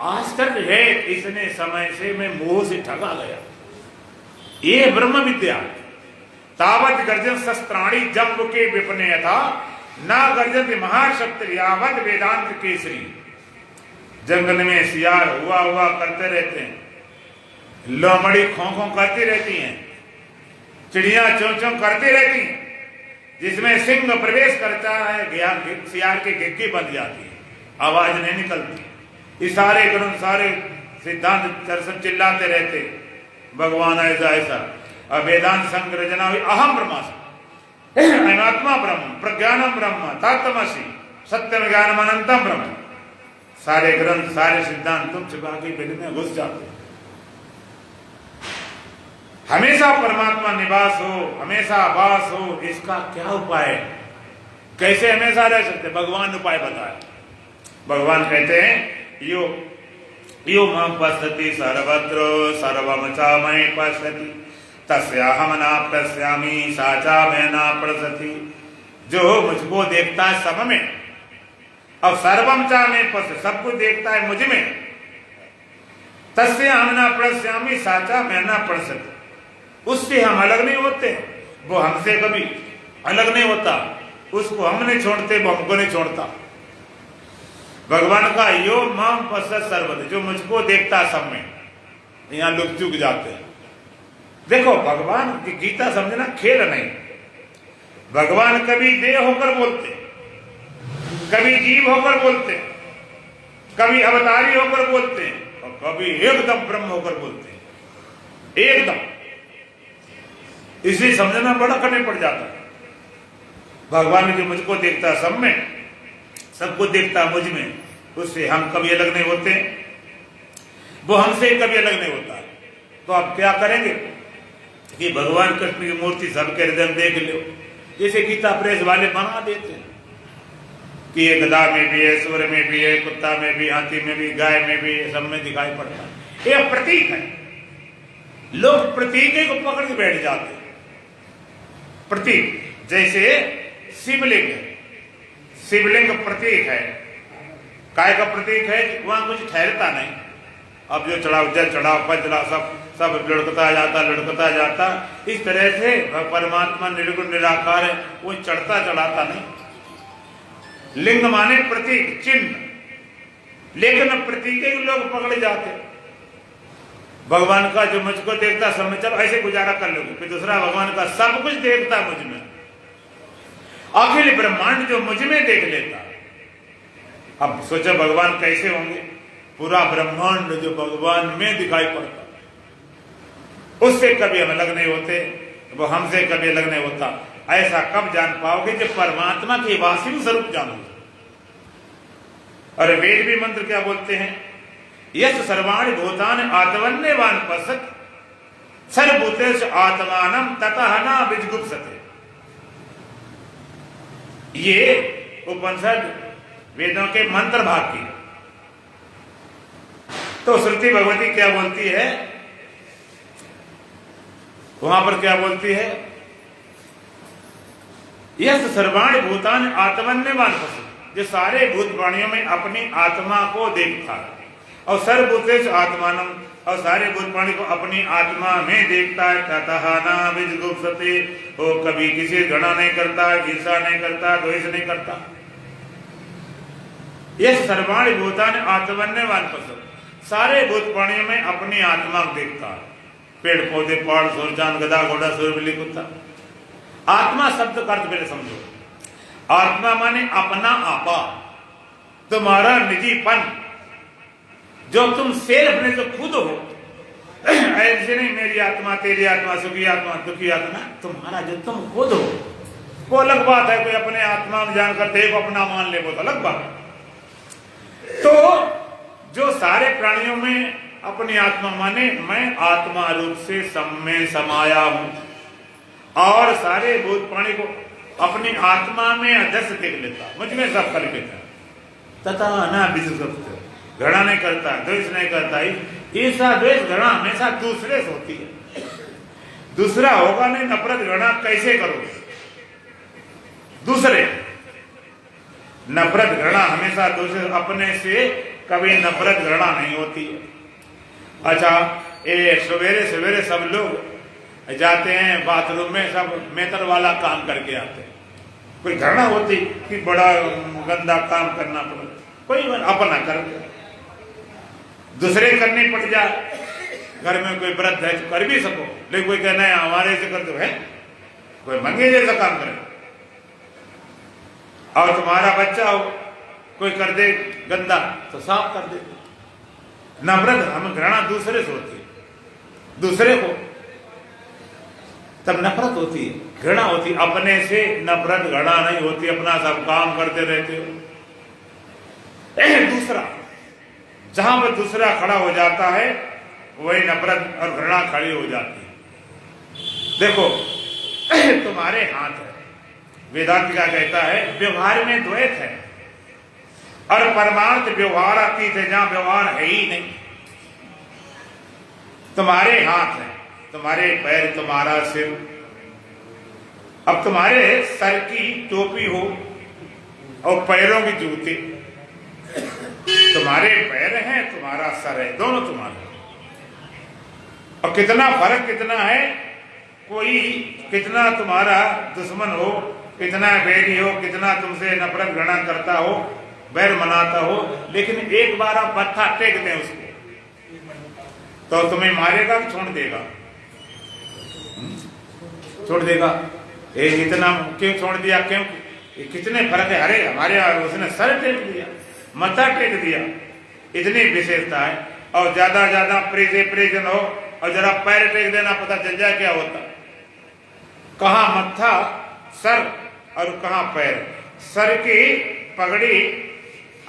आश्चर्य है इतने समय से मैं मोह से ठगा गया। ये ब्रह्म विद्या। तावत गर्जन शस्त्राणी जम्ब के विपने था, ना गर्जन महाशक्ति यावत वेदांत केसरी। जंगल में सियार हुआ करते रहते हैं, लोमड़ी खों करती रहती हैं, चिड़िया चों करती रहती हैं, जिसमें सिंह प्रवेश करता है सियार की गिग्गी बन जाती है, आवाज नहीं निकलती। इशारे करो, सारे सिद्धांत दर्शन चिल्लाते रहते भगवान ऐसा ऐसा। और वेदांत संग रचना हुई अहम ब्रह्मास्मि, अनात्मा ब्रह्म, प्रज्ञानम ब्रह्म, तत्त्वमसि, सत्यम ज्ञानम अनंतम ब्रह्म। सारे ग्रंथ, सारे सिद्धांत तुम छिपा के पेट में घुस जाते। हमेशा परमात्मा निवास हो, हमेशा वास हो, इसका क्या उपाय है? कैसे हमेशा रह सकते? भगवान उपाय बताए। भगवान कहते हैं यो यो मां पश्यति सर्वत्र सर्वम च मयि पश्यति तस्याहम न पश्यामि सा च मैं न पश्यति। जो मुझको देखता है सब में, अब सर्वम च मैं पश्य, सब कुछ देखता है मुझ में, तस्याहम न पश्यामि सा च मैं न पश्यति। उससे हम अलग नहीं होते, वो हमसे कभी अलग नहीं होता। उसको हम नहीं छोड़ते, वो हमको नहीं छोड़ता। भगवान का यो मां पश्यति सर्वत्र, जो मुझको देखता सब में। यहाँ लोग चूक जाते हैं। देखो भगवान की गीता समझना खेल नहीं। भगवान कभी देह होकर बोलते, कभी जीव होकर बोलते, कभी अवतारी होकर बोलते और कभी एकदम ब्रह्म होकर बोलते, एकदम। इसलिए समझना बड़ा कठिन पड़ जाता है। भगवान जो मुझको देखता सब में, सबको देखता मुझ में, उससे हम कभी अलग नहीं होते, वो हमसे कभी अलग नहीं होता। तो आप क्या करेंगे कि भगवान कृष्ण की मूर्ति सबके हृदय में देख लो, जैसे गीता प्रेस वाले बना देते हैं कि ये गधा में भी है, सूर में भी है, कुत्ता में भी, हाथी में भी, गाय में भी, सब में दिखाई पड़ता है। ये प्रतीक है। लोग प्रतीक को पकड़ के बैठ जाते हैं। प्रतीक जैसे शिवलिंग, शिवलिंग प्रतीक है, काय का प्रतीक है, वहां कुछ ठहरता नहीं। अब जो चढ़ाव, जल चढ़ाव, पचड़ा, सब लुढ़कता जाता। इस तरह से परमात्मा निर्गुण निराकार है, वो चढ़ता चढ़ाता नहीं। लिंग माने प्रतीक, चिन्ह, लेकिन प्रतीक के लोग पकड़ जाते। भगवान का जो मुझको देखता सब में, चल ऐसे गुजारा कर लोगे, फिर दूसरा भगवान का सब कुछ देखता मुझ में, अखिल ब्रह्मांड जो मुझ में देख लेता। अब सोचो भगवान कैसे होंगे? पूरा ब्रह्मांड जो भगवान में दिखाई पड़ता, उससे कभी हम अलग नहीं होते, वो हमसे कभी अलग नहीं होता। ऐसा कब जान पाओगे? जब परमात्मा के वास्तविक स्वरूप जानोगे। और वेद भी मंत्र क्या बोलते हैं? यश सर्वाणि भूतानि आत्मन्यवान पश्यति सर्वभूतेषु आत्मानं ततः न विजुगुप्सते। ये उपनिषद वेदों के मंत्र भाग की। तो श्रुति भगवती क्या बोलती है? वहां पर क्या बोलती है? यस सर्वाणि भूतानि आत्मन्यवान पश्यति, जो सारे भूत प्राणियों में अपनी आत्मा को देखता है, और सर्वभूतेषु आत्मानं, और सारे भूत प्राणी को अपनी आत्मा में देखता है। ततः न विजुगुप्सते, वो कभी किसी घृणा नहीं करता, ईर्षा नहीं करता, द्वेष नहीं करता। यस सर्वाणि भूतानि आत्मन्यवान पश्यति, सारे भूत प्राणियों में अपनी आत्मा को देखता है। पेड़ पौधे, पहाड़, सूरजान, गधा, घोड़ा, सूर, बिल्ली, कुत्ता। आत्मा शब्द का अर्थ पहले समझो। आत्मा माने अपना आपा, तुम्हारा निजीपन, जो तुम सेल्फ में जो खुद हो। ऐसे नहीं मेरी आत्मा, तेरी आत्मा, सुखी आत्मा, दुखी आत्मा, तुम्हारा जो तुम खुद हो, वो अलग बात है। कोई अपने आत्मा में जानकर देखो अपना मान ले, वो तो अलग बात है। तो जो सारे प्राणियों में अपनी आत्मा माने, मैं आत्मा रूप से सब में समाया हूं, और सारे भूत प्राणी को अपनी आत्मा में अध्यक्ष देख लेता, मुझ में सब कर लेता। तथा ना विजुगुप्सते, घृणा नहीं करता, द्वेष नहीं करता। ईर्षा, द्वेष, घृणा हमेशा दूसरे से होती है, दूसरा होगा नहीं। नफरत घृणा कैसे करोगे? दूसरे, नफरत घृणा हमेशा दूसरे, अपने से कभी नफरत घृणा नहीं होती है। अच्छा, ये सवेरे सवेरे सब लोग जाते हैं बाथरूम में, सब मेटर वाला काम करके आते हैं। कोई घृणा होती कि बड़ा गंदा काम करना पड़ा, कोई अपना कर, दूसरे करनी पड़ जाए। घर में कोई वृद्ध है तो कर भी सको, लेकिन कोई कहना है हमारे से कर दो, है कोई मंगे जैसा काम करे। और तुम्हारा बच्चा हो, कोई कर दे गंदा तो साफ कर दे। नफरत, हम घृणा दूसरे से होती है, दूसरे को। तब नफरत होती है, घृणा होती है। अपने से नफरत घृणा नहीं होती, अपना सब काम करते रहते हो। दूसरा, जहां पर दूसरा खड़ा हो जाता है वही नफरत और घृणा खड़ी हो जाती है। देखो तुम्हारे हाथ है, वेदांत क्या कहता है, व्यवहार में द्वैत है और परमार्थ व्यवहार अतीत है, जहां व्यवहार है ही नहीं। तुम्हारे हाथ है, तुम्हारे पैर, तुम्हारा सिर। अब तुम्हारे सर की टोपी हो और पैरों की जूते, तुम्हारे पैर हैं, तुम्हारा सर है, दोनों तुम्हारे। और कितना फर्क कितना है, कोई कितना तुम्हारा दुश्मन हो, कितना बैरी हो, कितना तुमसे नफरत घृणा करता हो, बैर मनाता हो, लेकिन एक बार आप मत्था टेक दें उसको तो तुम्हें मारेगा कि छोड़ देगा? छोड़ देगा। ये इतना क्यों छोड़ दिया, क्यों? ये कितने फर्क है। अरे हमारे उसने सर टेक दिया, मत्था टेक दिया, इतनी विशेषता है। और ज्यादा ज्यादा प्रेजन हो और जरा पैर टेक देना, पता चल जाए क्या होता। कहाँ मत्था सर और कहाँ पैर। सर की पगड़ी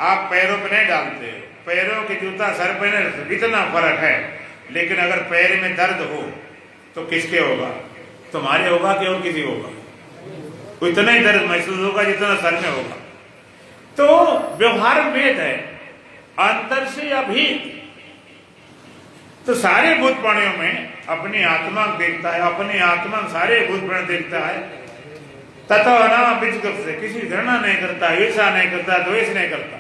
आप पैरों पे नहीं डालते, पैरों की जूता सर पे नहीं, इतना फर्क है। लेकिन अगर पैर में दर्द हो तो किसके होगा? तुम्हारे होगा कि और किसी होगा? उतना ही दर्द महसूस होगा जितना सर में होगा। तो व्यवहार भेद है, अंतर से अभेद। तो सारे भूत प्राणियों में अपनी आत्मा देखता है, अपनी आत्मा सारे भूत प्राणी देखता है। तथा अनाम से किसी घृणा नहीं करता, ईर्षा नहीं करता, द्वेष नहीं करता।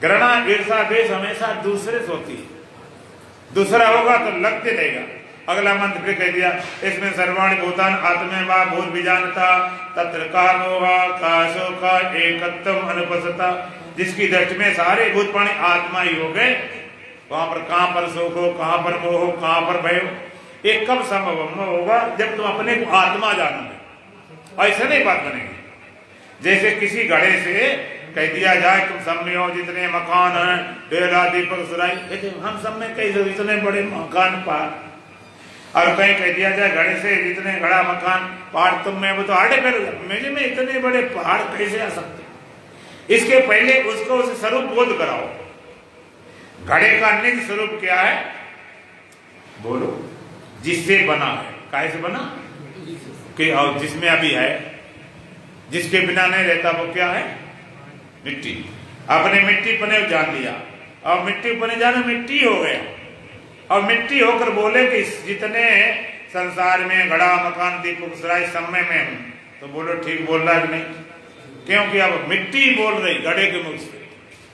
घृणा ईर्षा द्वेष हमेशा दूसरे से होती है, दूसरा होगा तो लगते रहेगा। अगला मंत्र फिर कह दिया, इसमें सर्वाणि भूतान आत्मे वा भूत बीजानता तत्र का मोहा का शोका एकत्वम अनुपस्थिता। जिसकी दृष्टि में सारे भूत प्राणी आत्मा ही हो गए, वहां पर कहां पर शोक हो, कहां पर मोह हो, कहां पर भय हो। ये कब संभव होगा? जब तुम अपने को आत्मा जानोगे। ऐसे नहीं बात बनेगी। जैसे किसी घड़े से कह दिया जाए तुम सब में हो जितने मकान हैं, डेरा दीपक सुराई, हम सब में कई इतने बड़े मकान पहाड़, और कहीं कह दिया जाए घड़े से जितने बड़ा मकान पहाड़ तुम में, वो तो आड़े पैर मेरे में इतने बड़े पहाड़ कैसे आ सकते? इसके पहले उसको उस स्वरूप बोध कराओ। घड़े का निज स्वरूप क्या है? बोलो। जिससे बना है, काहे से बना कि, और जिसमें अभी है, जिसके बिना नहीं रहता वो क्या है? मिट्टी। आपने मिट्टी पने जान लिया और मिट्टी पने जाने मिट्टी हो गया। और मिट्टी होकर बोले कि जितने संसार में घड़ा मकान दीपक सराय सब में मैं हूं, तो बोलो ठीक बोल रहा है कि नहीं? क्योंकि अब मिट्टी बोल रही घड़े के मुख से,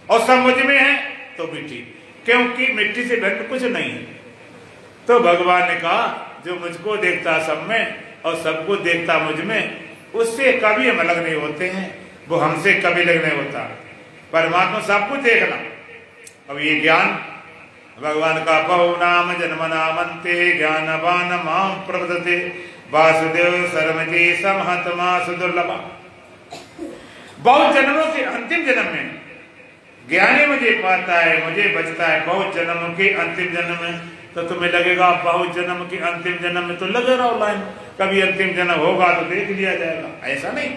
और सब मुझ में है तो मिट्टी, क्योंकि मिट्टी से भिन्न कुछ नहीं है। तो भगवान ने कहा जो मुझको देखता सब में और सबको देखता मुझ में, उससे कभी हम अलग नहीं होते हैं, वो हमसे कभी अलग नहीं होता। परमात्मा सब कुछ देखना। अब ये ज्ञान भगवान का बहु नाम जन्म नामंते ज्ञानवान माम प्रवदते वासुदेव सर्वति समहतमा सुदुर्लभा। बहुत जन्मों के अंतिम जन्म में ज्ञानी मुझे पाता है, मुझे बचता है। बहुत जन्मों के अंतिम जन्म में तो तुम्हें लगेगा बहुत जन्म के अंतिम जन्म में तो लगे रहो लाइन, कभी अंतिम जन्म होगा तो देख लिया जाएगा। ऐसा नहीं,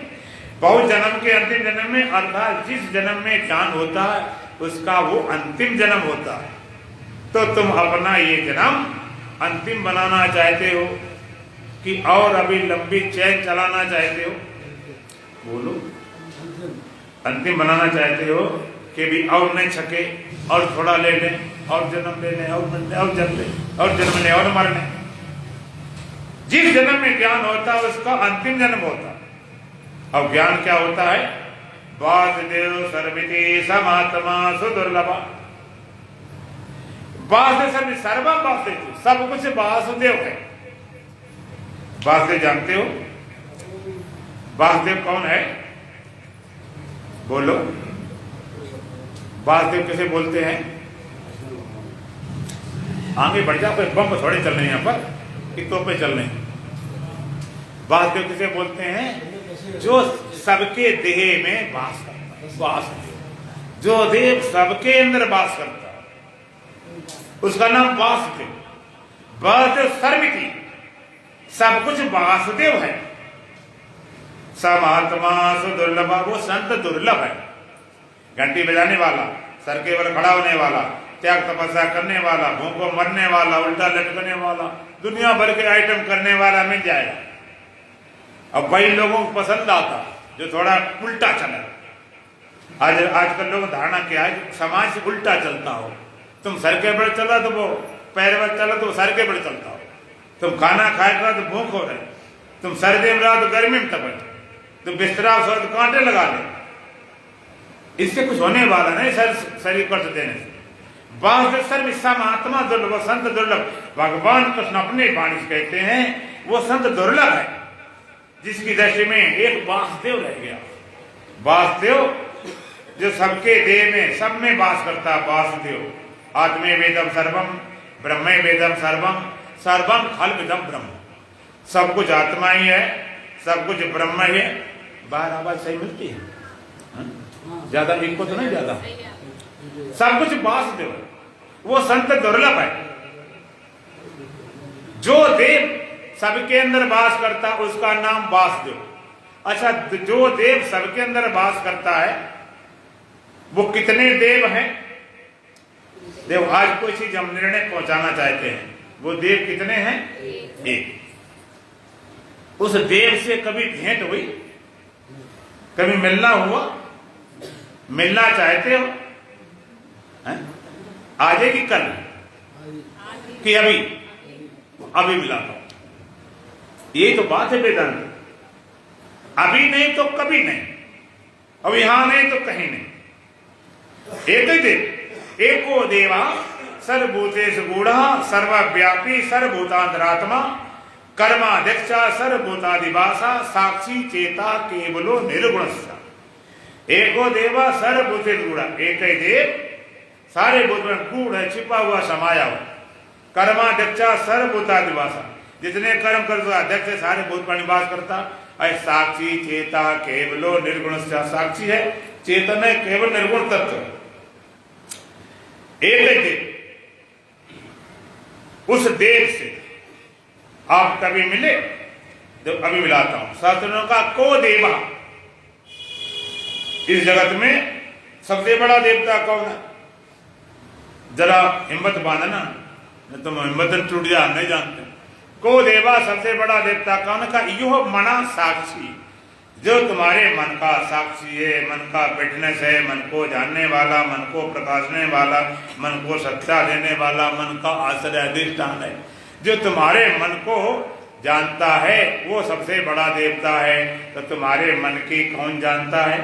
बहुत जन्म के अंतिम जन्म में, अर्थात जिस जन्म में ज्ञान होता है उसका वो अंतिम जन्म होता है। तो तुम अपना ये जन्म अंतिम बनाना चाहते हो कि और अभी लंबी चैन चलाना चाहते हो? बोलो। अंतिम बनाना चाहते हो कि भी और नहीं छके, और थोड़ा ले लें, और जन्म ले लें, और मिलने, और जन्म ले, और जन्म ले, और मरने। जिस जन्म में ज्ञान होता है उसका अंतिम जन्म होता है। और ज्ञान क्या होता है? वासुदेव सर्वति समात्मा सुदुर्लभा। वासुदेव सर्वम वासुदेव, सब कुछ वासुदेव है। वासुदेव जानते हो? वासुदेव कौन है? बोलो। वासुदेव किसे बोलते हैं? आगे बढ़ जाओ, बम थोड़े चल रहे हैं यहाँ पर कि तोपे चल रहे हैं। वासुदेव किसे बोलते हैं? जो सबके देह में वास करता है, वासुदेव। जो देव सबके अंदर वास करता है उसका नाम वासुदेव। वासुदेव सर्वति, सब कुछ वासुदेव है। सब आत्मा सुदुर्लभ, वो संत दुर्लभ है। घंटी बजाने वाला, सर केवल खड़ा होने वाला, त्याग तपस्या करने वाला, भूखों मरने वाला, उल्टा लटकने वाला, दुनिया भर के आइटम करने वाला मिल जाएगा। अब वही लोगों को पसंद आता जो थोड़ा उल्टा चला। आजकल लोग धारणा क्या है कि समाज से उल्टा चलता हो। तुम सर के बल चला तो वो पैर बल चला तो सर के बल चलता हो। तुम खाना खाएगा तो भूख हो रहे, तुम सर्दी में रहा तो गर्मी में तपे, तुम बिस्तरा सो तो कांटे लगा ले। इससे कुछ होने वाला नहीं शरीर कष्ट देने से। वासुदेव सर्वसम आत्मा दुर्लभ, संत दुर्लभ। भगवान कृष्ण अपने वाणी कहते हैं वो संत दुर्लभ है जिसकी दृष्टि में एक वासुदेव रह गया। वासुदेव जो सबके देह में, सब में वास करता है। वासुदेव आत्मे वेदम सर्वम, ब्रह्मे वेदम सर्वम, सर्वम खल्विदम ब्रह्म। सब कुछ आत्मा ही है, सब कुछ ब्रह्म ही है। बाहर आवाज सही मिलती है? ज्यादा इनको तो नहीं ज्यादा। सब कुछ वासुदेव, वो संत दुर्लभ है। जो देव सबके अंदर वास करता उसका नाम वासुदेव। अच्छा, जो देव सबके अंदर वास करता है वो कितने देव हैं? देव आज कोई चीज हम निर्णय पहुंचाना चाहते हैं, वो देव कितने हैं? एक। उस देव से कभी भेंट हुई? कभी मिलना हुआ? मिलना चाहते हो? आज है कि कल कि अभी? अभी मिलाता हूं। यही तो बात है वेदांत। अभी नहीं तो कभी नहीं, अब यहां नहीं तो कहीं नहीं। एक ही देव, एको देवा सर्वभूतेषु गूढ़ः सर्वव्यापी सर्वभूतांतरात्मा कर्माध्यक्षा सर्वभूतादिवासा साक्षी चेता केवलो निर्गुणस्य। एको देवा सर्वभूतेषु गूढ़ः, एक ही देव सारे भूत में गूढ़ है, छिपा हुआ, समाया हुआ। कर्माध्यक्षा सर्वभूतादिवासा, जितने कर्म करता अध्यक्ष सारे भूत पर निवास करता है। साक्षी चेता केवलो निर्गुणस्य, साक्षी है, चेतन है, केवल निर्गुण तत्व है। एक देव, उस देव से आप कभी मिले? तो अभी मिलाता हूं। शास्त्रों का को देवा, इस जगत में सबसे बड़ा देवता कौन है? जरा हिम्मत बांधना, नहीं तो हिम्मत टूट जा, नहीं जानते। को देवा, सबसे बड़ा देवता कौन का? यो मना साक्षी, जो तुम्हारे मन का साक्षी है, मन का फिटनेस है, मन को जानने वाला, मन को प्रकाशने वाला, मन को सत्ता देने वाला, मन का आश्रय अधिष्ठान है, जो तुम्हारे मन को जानता है, वो सबसे बड़ा देवता है। तो तुम्हारे मन की कौन जानता है?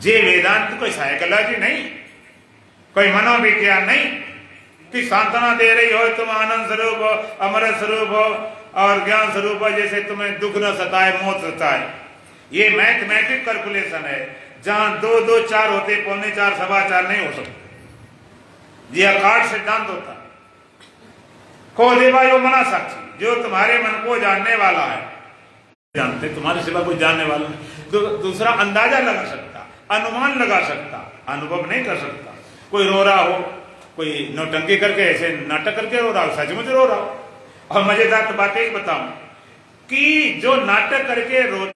ये वेदांत कोई साइकोलॉजी नहीं, कोई मनोविज्ञान नहीं कि सांत्वना दे रही हो तुम आनंद स्वरूप हो, अमृत स्वरूप हो और ज्ञान स्वरूप हो, जैसे तुम्हें दुख न सताए, मौत सताए। ये मैथमेटिक कैलकुलेशन है, जहां 2 2 4 होते, 4.25 4.25 नहीं हो सकते। ये अकाट सिद्धांत होता। को देवा यो मना साक्षी, जो तुम्हारे मन को जानने वाला है। जानते तुम्हारे सिवा कोई जानने वाला नहीं। दूसरा अंदाजा लगा सकता, अनुमान लगा सकता, अनुभव नहीं कर सकता। कोई रो रहा हो, कोई नौटंकी करके ऐसे नाटक करके रो रहा हो, सचमुच रो रहा हो। और मजेदार तो बात एक बताऊं कि जो नाटक करके रो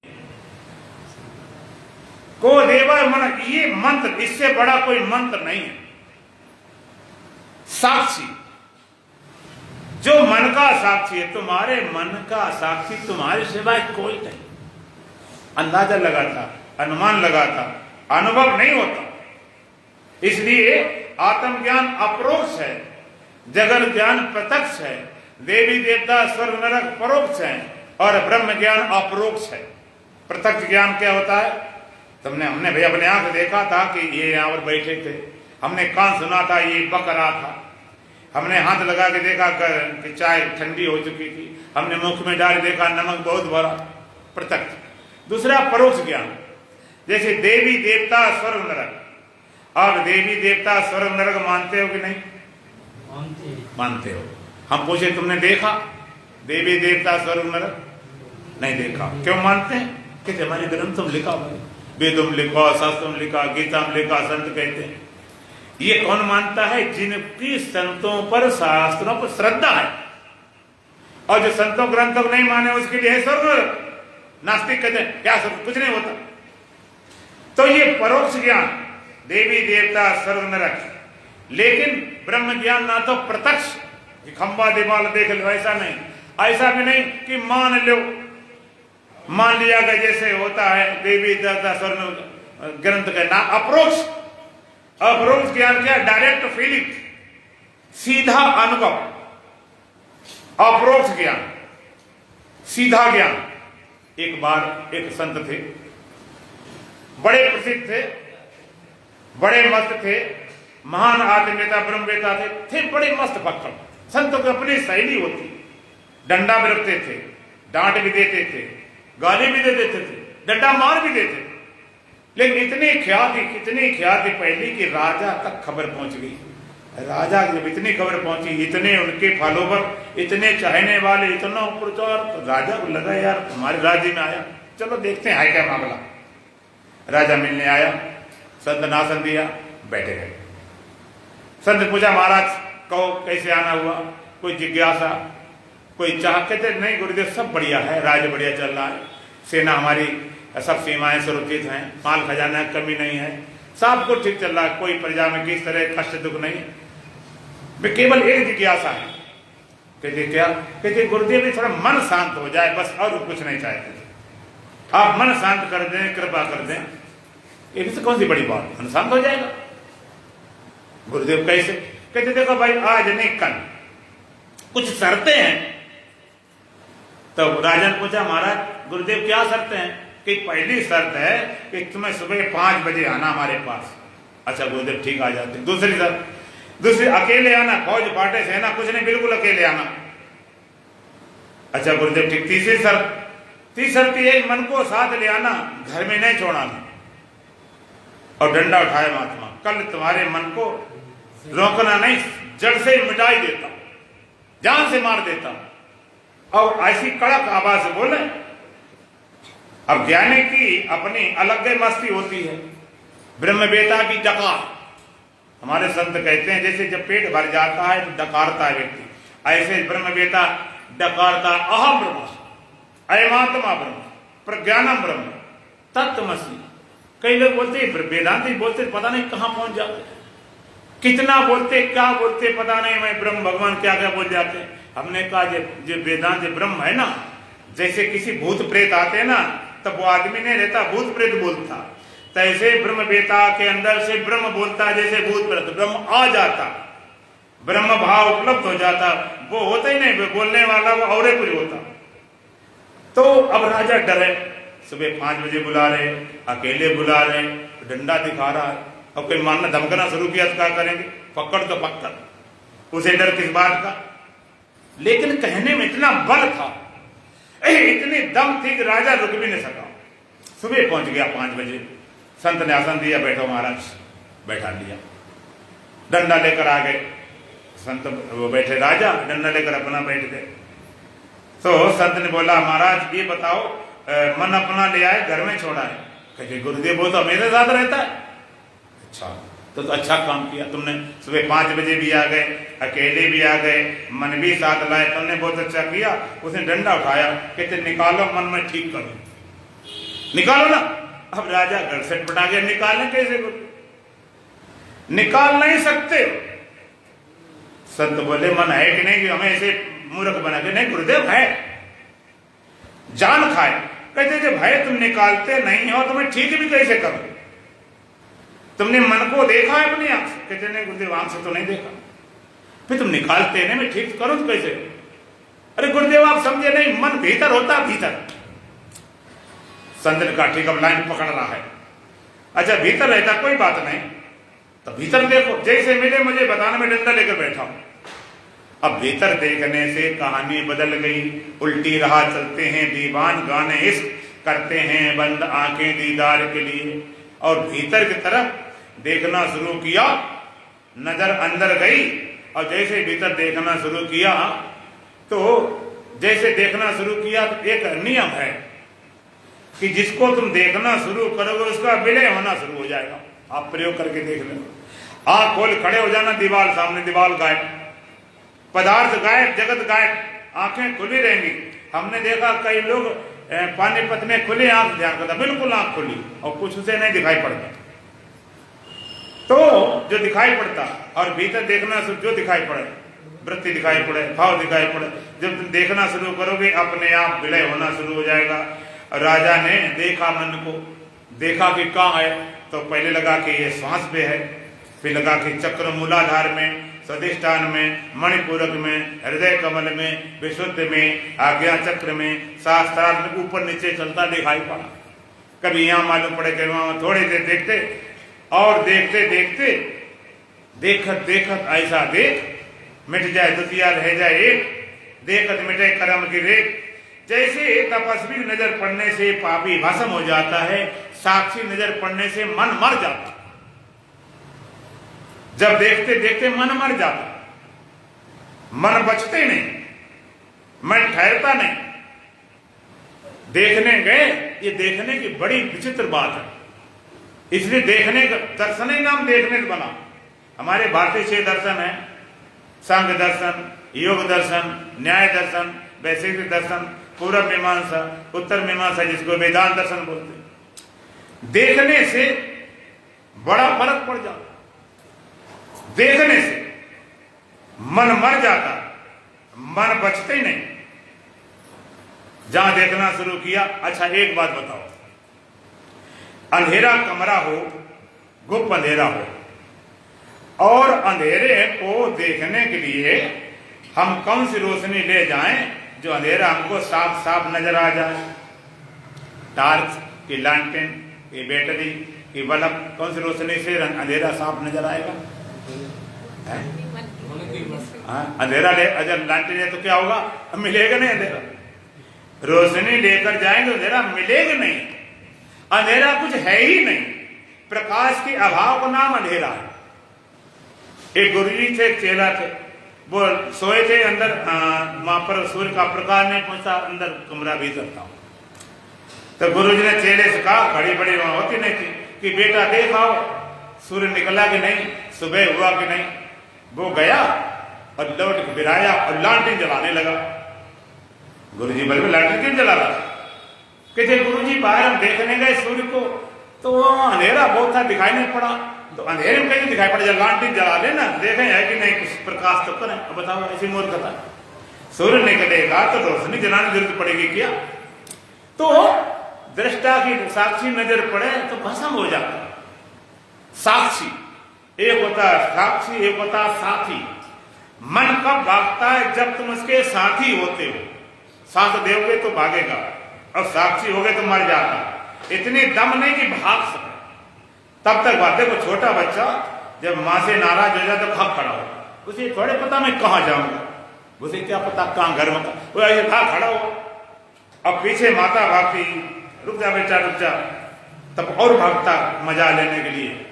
को देवा मन, ये मंत्र, इससे बड़ा कोई मंत्र नहीं है। साक्षी, जो मन का साक्षी है, तुम्हारे मन का साक्षी तुम्हारे सिवाय कोई नहीं। अंदाजा लगाता, अनुमान लगाता, अनुभव नहीं होता। इसलिए आत्मज्ञान अपरोक्ष है, जगत ज्ञान प्रत्यक्ष है, देवी देवता स्वर्ग नरक परोक्ष है और ब्रह्म ज्ञान अपरोक्ष है। प्रत्यक्ष ज्ञान क्या होता है? हमने भाई अपने आंख देखा था कि ये यहाँ पर बैठे थे, हमने कान सुना था ये बक रहा था, हमने हाथ लगा के देखा कि चाय ठंडी हो चुकी थी, हमने मुख में डाल देखा नमक बहुत भरा। प्रत्यक्ष। दूसरा परोक्ष ज्ञान, जैसे देवी देवता स्वर्ग नरक। अब देवी देवता स्वर्ग नरक मानते हो कि नहीं? मानते हो। हम पूछे तुमने देखा देवी देवता स्वर्ग नरक? नहीं देखा। क्यों मानते हैं? कहते हमारे ग्रंथ में लिखा हुआ है, वेदों में लिखा, शास्त्रों में लिखा, गीता में लिखा, संत कहते हैं। ये कौन मानता है? जिनकी संतों पर, शास्त्रों पर श्रद्धा है। और जो संतों ग्रंथों को नहीं माने उसके लिए है स्वर्ग। नास्तिक कहते हैं क्या स्वर्ग, कुछ नहीं होता। तो ये परोक्ष ज्ञान, देवी देवता स्वर्ग नरक, लेकिन ब्रह्म ज्ञान ना तो प्रत्यक्ष कि खंबा दीवार देख लो, ऐसा नहीं। ऐसा भी नहीं कि मान लो, मान लिया गया जैसे होता है देवी देवता स्वर्ग ग्रंथ का ना। अप्रोक्ष, अप्रोक्ष ज्ञान क्या, डायरेक्ट फीलिंग, सीधा अनुभव। अप्रोक्ष ज्ञान, सीधा ज्ञान। एक बार एक संत थे, बड़े प्रसिद्ध थे, बड़े मस्त थे, महान आत्मवेता ब्रह्मवेता थे बड़े मस्त भक्कड़। संतों की अपनी शैली होती, डंडा भी रखते थे, डांट भी देते थे, गाली भी दे देते थे, डंडा मार भी देते थे। लेकिन इतनी ख्याति पहली कि राजा तक खबर पहुंच गई। राजा जब इतनी खबर पहुंची, इतने उनके फॉलोवर, इतने चाहने वाले, इतना प्रचार, तो राजा को लगा यार हमारे राज्य में आया, चलो देखते हैं क्या मामला। राजा मिलने आया, संत नासन दिया, बैठे गए। संत पूछा महाराज कहो कैसे आना हुआ, कोई जिज्ञासा, कोई चाह? कहते नहीं गुरुदेव सब बढ़िया है, राज्य बढ़िया चल रहा है, सेना हमारी सब सीमाएं सुरक्षित हैं, माल खजाना कमी नहीं है, सब कुछ ठीक चल रहा है, कोई प्रजा में किस तरह कष्ट दुख नहीं। केवल एक जिज्ञासा है। कहते क्या? कहते गुरुदेव भी थोड़ा मन शांत हो जाए बस, और कुछ नहीं चाहते। आप मन शांत कर दें, कृपा कर दें, ये से कौन सी बड़ी बात, मन शांत हो जाएगा। गुरुदेव कैसे? कहते देखो भाई आज नहीं कल कुछ शर्तें हैं। तो राजन पूछा महाराज गुरुदेव क्या शर्तें हैं? कि पहली शर्त है कि तुम्हें सुबह 5 बजे आना हमारे पास। अच्छा गुरुदेव ठीक आ जाते। दूसरी शर्त, दूसरी अकेले आना, फौज फाटे सेना कुछ नहीं, बिल्कुल अकेले आना। अच्छा गुरुदेव ठीक। तीसरी शर्त ये मन को साथ ले आना, घर में नहीं छोड़ाना। और डंडा उठाए महात्मा, कल तुम्हारे मन को रोकना नहीं, जड़ से मिटाई देता, जान से मार देता। और ऐसी कड़क आवाज से बोले। अब ज्ञानी की अपनी अलग मस्ती होती है, ब्रह्मवेता की डकार। हमारे संत कहते हैं जैसे जब पेट भर जाता है तो डकारता है व्यक्ति, ऐसे ब्रह्मवेता डकारता, अहम ब्रह्म, अयमात्मा ब्रह्म, प्रज्ञानम ब्रह्म, तत्वमसि। कई लोग बोलते वेदांती बोलते पता नहीं कहां पहुंच जाते, कितना बोलते क्या बोलते पता नहीं, मैं ब्रह्म भगवान क्या क्या बोल जाते। हमने कहा जो वेदांत ब्रह्म है ना, जैसे किसी भूत प्रेत आते हैं ना, तब वो आदमी नहीं रहता, भूत प्रेत बोलता, तैसे ब्रह्मवेता के अंदर से ब्रह्म बोलता, जैसे भूत प्रेत ब्रह्म आ जाता, ब्रह्म भाव उपलब्ध हो जाता। वो होता ही नहीं, बोलने वाला वो और कुछ होता। तो अब राजा डरे, सुबह 5 बजे बुला रहे, अकेले बुला रहे, डंडा दिखा रहा है। अब कोई मारना धमकना शुरू किया तो क्या करेंगे? पकड़ तो पकड़, उसे डर किस बात का। लेकिन कहने में इतना बल था, इतनी दम थी कि राजा रुक भी नहीं सका। सुबह पहुंच गया 5 बजे, संत ने आसन दिया, बैठो महाराज, बैठा लिया, डंडा लेकर आ गए। संत वो बैठे, राजा डंडा लेकर अपना बैठ गए। तो संत ने बोला महाराज ये बताओ, मन अपना ले आए घर में छोड़ा है? कहते गुरुदेव वो तो मेरे साथ रहता है। अच्छा तो अच्छा काम किया तुमने, सुबह 5 बजे भी आ गए, अकेले भी आ गए, मन भी साथ लाए, तुमने बहुत अच्छा किया। उसने डंडा उठाया, कहते निकालो मन में ठीक करो, निकालो ना। अब राजा घर से पटा गया, निकालने कैसे? निकाल नहीं सकते। संत बोले मन है कि नहीं कि हमें ऐसे मूर्ख बना के? नहीं गुरुदेव है, जान खाए। कहते जब है तुम निकालते नहीं हो तो मैं ठीक भी कैसे करूं? तुमने मन को देखा है अपनी आंख से? कहते नहीं गुरुदेव आंख से तो नहीं देखा। फिर तुम निकालते नहीं, मैं ठीक करूं तो कैसे? अरे गुरुदेव आप समझे नहीं, मन भीतर होता, भीतर। संत का ठीक अब लाइन पकड़ रहा है। अच्छा भीतर रहता कोई बात नहीं, तो भीतर देखो, जैसे मिले मुझे बताने में डंडा लेकर बैठा हूं। अब भीतर देखने से कहानी बदल गई, उल्टी राह चलते हैं दीवान, गाने इश्क करते हैं बंद आंखें दीदार के लिए। और भीतर की तरफ देखना शुरू किया, नजर अंदर गई, और जैसे भीतर देखना शुरू किया तो जैसे देखना शुरू किया तो एक नियम है कि जिसको तुम देखना शुरू करोगे उसका विलय होना शुरू हो जाएगा। आप प्रयोग करके देख लो, आंख खोल खड़े हो जाना, दीवार सामने, दीवार गायब, पदार्थ गायब, जगत गायब, आंखें खुली रहेंगी। हमने देखा कई लोग पानीपत में खुली आंख ध्यान करता, बिल्कुल आंख खुली और कुछ उसे नहीं दिखाई पड़ता। तो जो दिखाई पड़ता और भीतर देखना जो दिखाई पड़े, वृत्ति दिखाई पड़े, भाव दिखाई पड़े, जब तुम देखना शुरू करोगे अपने आप विलय होना शुरू हो जाएगा। राजा ने देखा मन को, देखा कि कहाँ है, तो पहले लगा कि ये श्वास पे है, फिर लगा कि चक्र मूलाधार में, स्वादिष्ठान में, मणिपूरक में, हृदय कमल में, विशुद्ध में, आज्ञा चक्र में, शास्त्रार्थ में ऊपर नीचे चलता दिखाई पड़ा। कभी यहाँ मालूम पड़े कि वहां थोड़ी देर देखते और देखते देखते देखत देखत ऐसा देख मिट जाए द्वितीया रह जाए एक, देखत मिटे कर्म की रेख। जैसे तपस्वी नजर पड़ने से पापी भस्म हो जाता है, साक्षी नजर पड़ने से मन मर जाता। जब देखते देखते मन मर जाता, मन बचते नहीं, मन ठहरता नहीं। देखने गए, ये देखने की बड़ी विचित्र बात है, इसलिए देखने का दर्शन ही नाम देखने का बना। हमारे भारतीय 6 दर्शन है, सांख्य दर्शन, योग दर्शन, न्याय दर्शन, वैशेषिक दर्शन, पूर्व मीमांसा, उत्तर मीमांसा, जिसको वेदांत दर्शन बोलते हैं। देखने से बड़ा फर्क पड़ जाता, देखने से मन मर जाता, मन बचते ही नहीं। जहां देखना शुरू किया, अच्छा एक बात बताओ, अंधेरा कमरा हो, गुप्त अंधेरा हो, और अंधेरे को देखने के लिए हम कौन सी रोशनी ले जाएं जो अंधेरा हमको साफ साफ नजर आ जाए? टार्च की लालटेन की बैटरी की बल्ब, कौन सी रोशनी से अंधेरा साफ नजर आएगा? अंधेरा ले अगर लालटेन है तो क्या होगा? मिलेगा नहीं अंधेरा। रोशनी लेकर जाएंगे अंधेरा मिलेगा नहीं, अंधेरा कुछ है ही नहीं। प्रकाश के अभाव का नाम अंधेरा है। एक गुरुजी थे, एक चेला थे, वो सोए थे अंदर, वहां पर सूर्य का प्रकाश नहीं पहुंचा, अंदर कमरा भीतर था। तो गुरुजी ने चेले से कहा, घड़ी बड़ी वहां होती नहीं थी, कि बेटा देखाओ सूर्य निकला कि नहीं, सुबह हुआ कि नहीं। वो गया और लौट के फिर आया और लालटेन जलाने लगा। गुरुजी बोले लालटेन क्यों जला रहा? कहते गुरुजी बाहर हम देखने गए सूर्य को, तो अंधेरा बहुत था, दिखाई नहीं पड़ा। तो अंधेरे में कहीं दिखाई पड़ा, जब लालटेन जला लेना देखें है कि नहीं, कुछ प्रकाश तो करें। अब बताओ ऐसी मूर्खता, सूर्य निकलेगा तो रोशनी जलाने की जरूरत पड़ेगी क्या? तो दृष्टा की साक्षी नजर पड़े तो भस्म हो जाता। साक्षी एक होता है साक्षी, एक होता है साथी। मन कब भागता है? जब तुम उसके साथी होते हो। साथ दोगे तो भागेगा, और साक्षी हो गए तो मर जाता। इतनी दम नहीं कि भाग सके, तब तक बात। देखो छोटा बच्चा जब माँ से नाराज हो जाए तो भाग खड़ा हो, उसे थोड़े पता मैं कहाँ जाऊंगा, उसे क्या पता कहाँ घर में, वो ऐसे भाग खड़ा हो। अब पीछे माता भागती, रुक जा बेटा रुक जा, तब और भागता मजा लेने के लिए।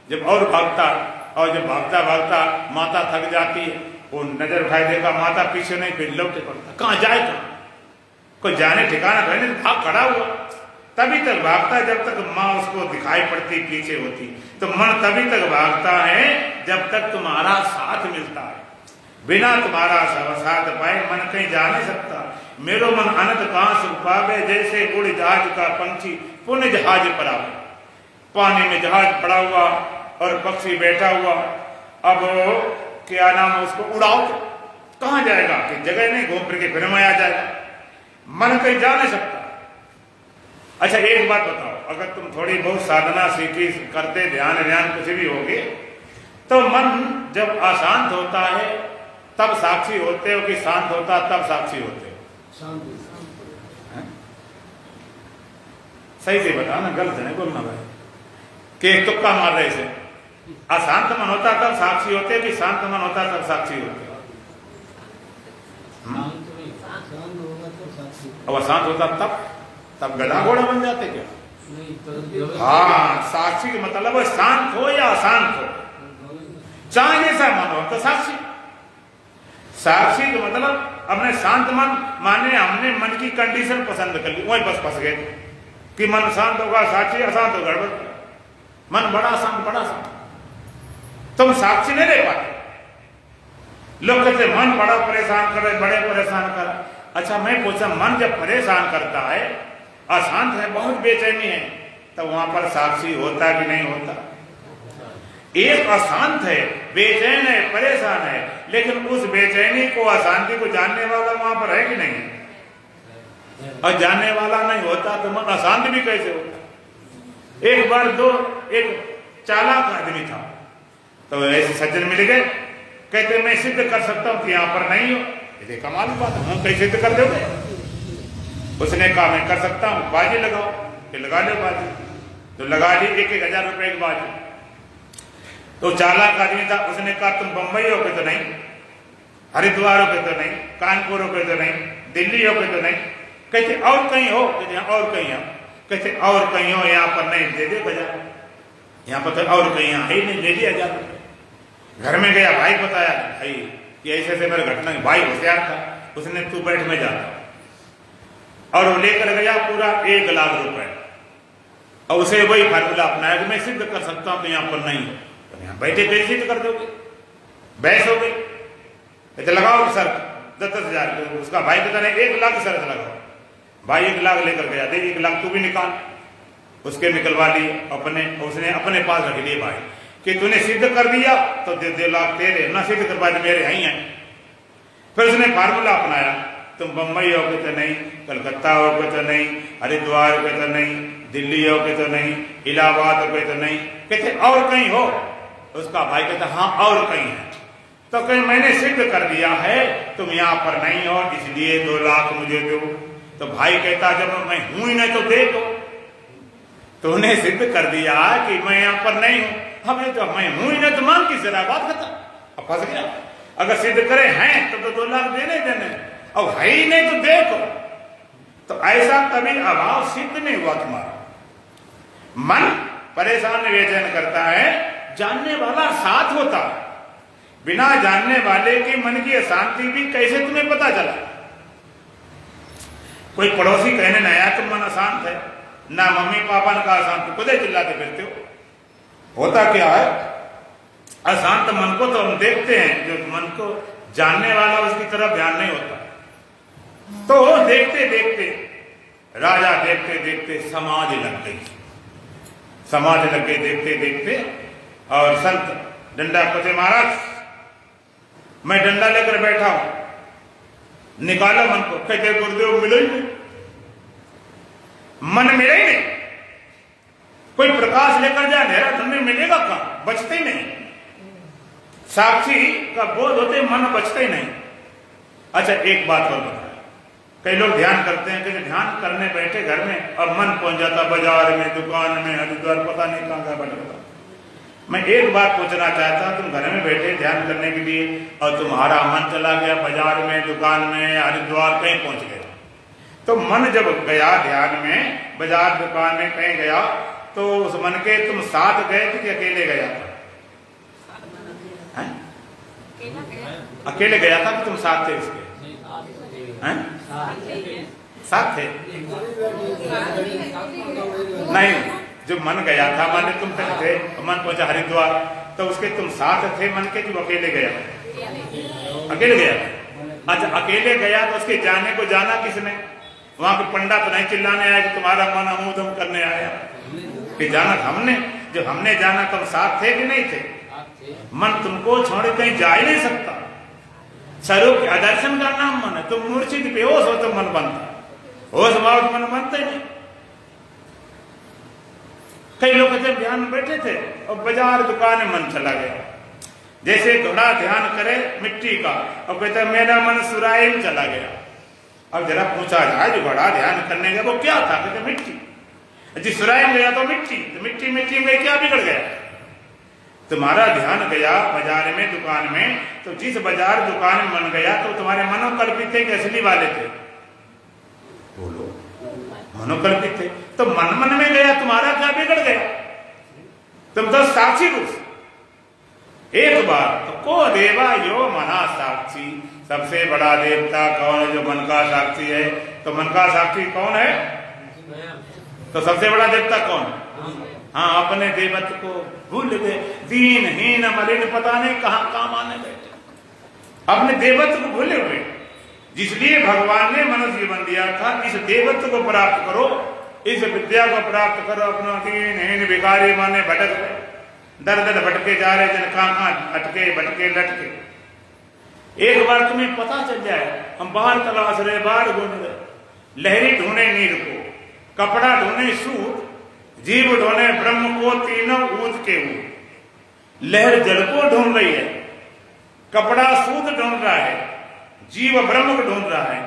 जब और भागता, और जब भागता भागता माता थक जाती है, वो नजर उठाई देगा माता पीछे नहीं, फिर लौटे पड़ता, कहाँ जाए कहाँ, कोई जाने ठिकाना तो नहीं, भाग खड़ा हुआ। तभी तक भागता है जब तक माँ उसको दिखाई पड़ती पीछे होती। तो मन तभी तक भागता है जब तक तुम्हारा साथ मिलता है। बिना तुम्हारा साथ पाए मन कहीं जा नहीं सकता। मेरो मन अनंत कहां सुख पावे, जैसे उड़ जहाज का पंछी पुण्य जहाज पर आवे। पानी में जहाज पड़ा हुआ और पक्षी बैठा हुआ, अब क्या नाम है उसको उड़ाओ, कहां जाएगा? कि जगह नहीं, घूम फिर के फिर में आ जाएगा। मन कहीं जा नहीं सकता। अच्छा एक बात बताओ, अगर तुम थोड़ी बहुत साधना सीखी करते, ध्यान ध्यान कुछ भी होगे, तो मन जब अशांत होता है तब साक्षी होते हो, कि शांत होता तब साक्षी होते हो? सही से बता ना, गलत नहीं बोलना भाई, कि तुक्का मार रहे से। अशांत मन होता तब साक्षी होते, कि शांत मन होता तब साक्षी होते? अब अशांत होता तब गधा घोड़ा बन जाते क्या? हाँ, साक्षी का मतलब है शांत हो या अशांत हो, चाहे जैसा मन हो तो साक्षी। साक्षी का मतलब अपने शांत मन, माने हमने मन की कंडीशन पसंद कर ली, वही बस फंस गए कि मन शांत होगा साक्षी, अशांत होगा गड़बड़। मन बड़ा शांत, बड़ा शांत, तुम साक्षी नहीं रह पाते। लोग कहते मन बड़ा परेशान कर रहे, बड़े परेशान कर रहे। अच्छा मैं पूछा, मन जब परेशान करता है, अशांत है, बहुत बेचैनी है, तो वहां पर साक्षी होता कि नहीं होता? एक अशांत है, बेचैन है, परेशान है, लेकिन उस बेचैनी को, अशांति को जानने वाला वहां पर है कि नहीं? और जानने वाला नहीं होता तो मन अशांत भी कैसे होता? एक बार एक चालाक आदमी था, तो ऐसे सज्जन मिल गए, कहते मैं सिद्ध कर सकता हूं कि यहां पर नहीं हो। ये कमाल की बात है, कैसे सिद्ध कर दोगे? उसने कहा मैं कर सकता हूं, बाजी लगाओ। कि लगा लो बाजी। तो लगा ली 1,000 रुपए की बाजी। तो चालाक आदमी था, उसने कहा तुम बंबई हो के तो नहीं, हरिद्वार हो के तो नहीं, कानपुर हो के तो नहीं, दिल्ली हो के तो नहीं। कहते और कहीं हो? कहते और कहीं हो। कहते और कहीं हो, यहाँ पर नहीं, दे दे 1,000। यहाँ पर तो और कहीं है ही नहीं, दे दिया 1,000 रुपये। घर में गया, भाई बताया, भाई ये ऐसे ऐसे मेरे घटना, भाई होशियार था, उसने तू बैठ में जाता, और वो लेकर गया पूरा 1,00,000 रुपए, और उसे वही फार्मूला अपनाया कि मैं सिद्ध कर सकता हूं तो यहाँ पर नहीं हो। तो यहाँ बैठे कैसे सिद्ध कर दोगे? बहस हो गई। कहते लगाओ सर 10,000। उसका भाई कहता नहीं 1,00,000 की शर्त लगाओ। भाई 1,00,000 लेकर गया, दे 1,00,000 तू भी निकाल। उसके निकलवा लिए अपने, उसने अपने पास रख लिए भाई कि तूने सिद्ध कर दिया तो 2,00,000 तेरे, ना सिद्ध कर पाए तो मेरे ही हैं। फिर उसने फार्मूला अपनाया, तुम बंबई हो के तो नहीं, कलकत्ता हो के तो नहीं, हरिद्वार हो के तो नहीं, दिल्ली हो के तो नहीं, इलाहाबाद हो के तो नहीं। कहते और कहीं हो? उसका भाई कहता हाँ और कहीं है। तो कहीं मैंने सिद्ध कर दिया है तुम यहाँ पर नहीं हो, इसलिए 2,00,000 मुझे दो। तो भाई कहता जब मैं हूं ही नहीं तो दे दो। तूने सिद्ध कर दिया कि मैं यहाँ पर नहीं हूं, हमें तो मैं हूं ही नहीं तो मान किस जरा बात खत्म। अब फंस गया। अगर सिद्ध करे हैं तो 2,00,000 देने देने, अब है ही नहीं तो देखो। तो ऐसा कभी अभाव सिद्ध नहीं हुआ तुम्हारा। मन परेशान बेचैन करता है, जानने वाला साथ होता है। बिना जानने वाले के मन की अशांति भी कैसे तुम्हें पता चला? कोई पड़ोसी कहने न आया तुम मन अशांत है, ना मम्मी पापा ने कहा अशांत, खुद ही चिल्लाते फिरते हो। होता क्या है, अशांत मन को तो हम देखते हैं, जो मन को जानने वाला उसकी तरफ ध्यान नहीं होता। तो देखते देखते राजा, देखते देखते समाज लग गई, समाज लग गई देखते देखते। और संत डंडा कहते महाराज मैं डंडा लेकर बैठा हूं, निकालो मन को। कहते गुरुदेव मिलो ही नहीं, मन मिले ही नहीं। कोई प्रकाश लेकर जाए अंधेरा तुम्हें मिलेगा कहां? बचते ही नहीं। साक्षी का बोध होते मन बचते ही नहीं। अच्छा एक बात और बताए, कई लोग ध्यान करते हैं कि ध्यान करने बैठे घर में और मन पहुंच जाता बाजार में, दुकान में, हरिद्वार, पता नहीं कहां का बैठा। मैं एक बात पूछना चाहता, तुम घर में बैठे ध्यान करने के लिए और तुम्हारा मन चला गया बाजार में, दुकान में, हरिद्वार, कहीं पहुंच गया। तो मन जब गया ध्यान में, बाजार दुकान में कहीं गया, तो उस मन के तुम साथ गए थे कि अकेले गया था? अकेले गया था कि तुम साथ थे उसके? साथ थे? नहीं, जो मन गया था, मान तुम थे, मन पहुंचा हरिद्वार, तो उसके तुम साथ थे मन के कि वो अकेले गया? अकेले गया। अच्छा अकेले गया तो उसके जाने को जाना किसने? वहां के पंडा तो नहीं चिल्लाने आया कि तुम्हारा मन अमूदम करने आया, कि जाना हमने। जब हमने जाना तुम साथ थे कि नहीं थे? मन तुमको छोड़ कहीं जा ही नहीं सकता। स्वरूप के दर्शन का नाम मन है। तुम मूर्छित बेहोश हो तो मन बनता, होश भाव मन बनते नहीं। कई लोग कहते ध्यान में बैठे थे और बाजार दुकान में मन चला गया, जैसे घोड़ा ध्यान करे मिट्टी का और कहते मेरा मन सुराही में चला गया। अब जरा पूछा जाए जो घोड़ा ध्यान करने गया वो क्या था? कहते मिट्टी। जी सुराही में गया तो मिट्टी, तो मिट्टी मिट्टी में क्या बिगड़ गया? तुम्हारा ध्यान गया बाजार में, दुकान में, तो जिस बाजार दुकान में मन गया तो तुम्हारे मनोकल्पित थे कि असली वाले थे? बोलो, मनोकल्पित थे। तो मन मन में गया, तुम्हारा क्या बिगड़ गया? तुम तो साक्षी पुरुष। एक बार तो को देवा यो मना साक्षी, सबसे बड़ा देवता कौन है? जो मन का साक्षी है। तो मन का साक्षी कौन है? तो सबसे बड़ा देवता कौन है? हाँ, अपने देवत्व को भूल गए, दीनहीन मलिन, पता नहीं कहां काम आने बैठे। अपने देवत्व को भूले हुए, जिसलिए भगवान ने मनुष्य जीवन दिया था। इस देवत्व को प्राप्त करो, इस विद्या को प्राप्त करो। अपना दीन भिखारी माने भटक गए, दर दर भटके जा रहे, जन कहाँ अटके भटके लटके। एक बार तुम्हें पता चल जाए, हम बाहर तलाश रहे, बाहर घूम रहे, लहरी ढूंढे नीर को, कपड़ा ढूंढे सूत, जीव ढूंढे ब्रह्म को, तीनों ऊद के ऊद। लहर जल को ढूंढ रही है, कपड़ा सूत ढूंढ रहा है, जीव ब्रह्म को ढूंढ रहा है,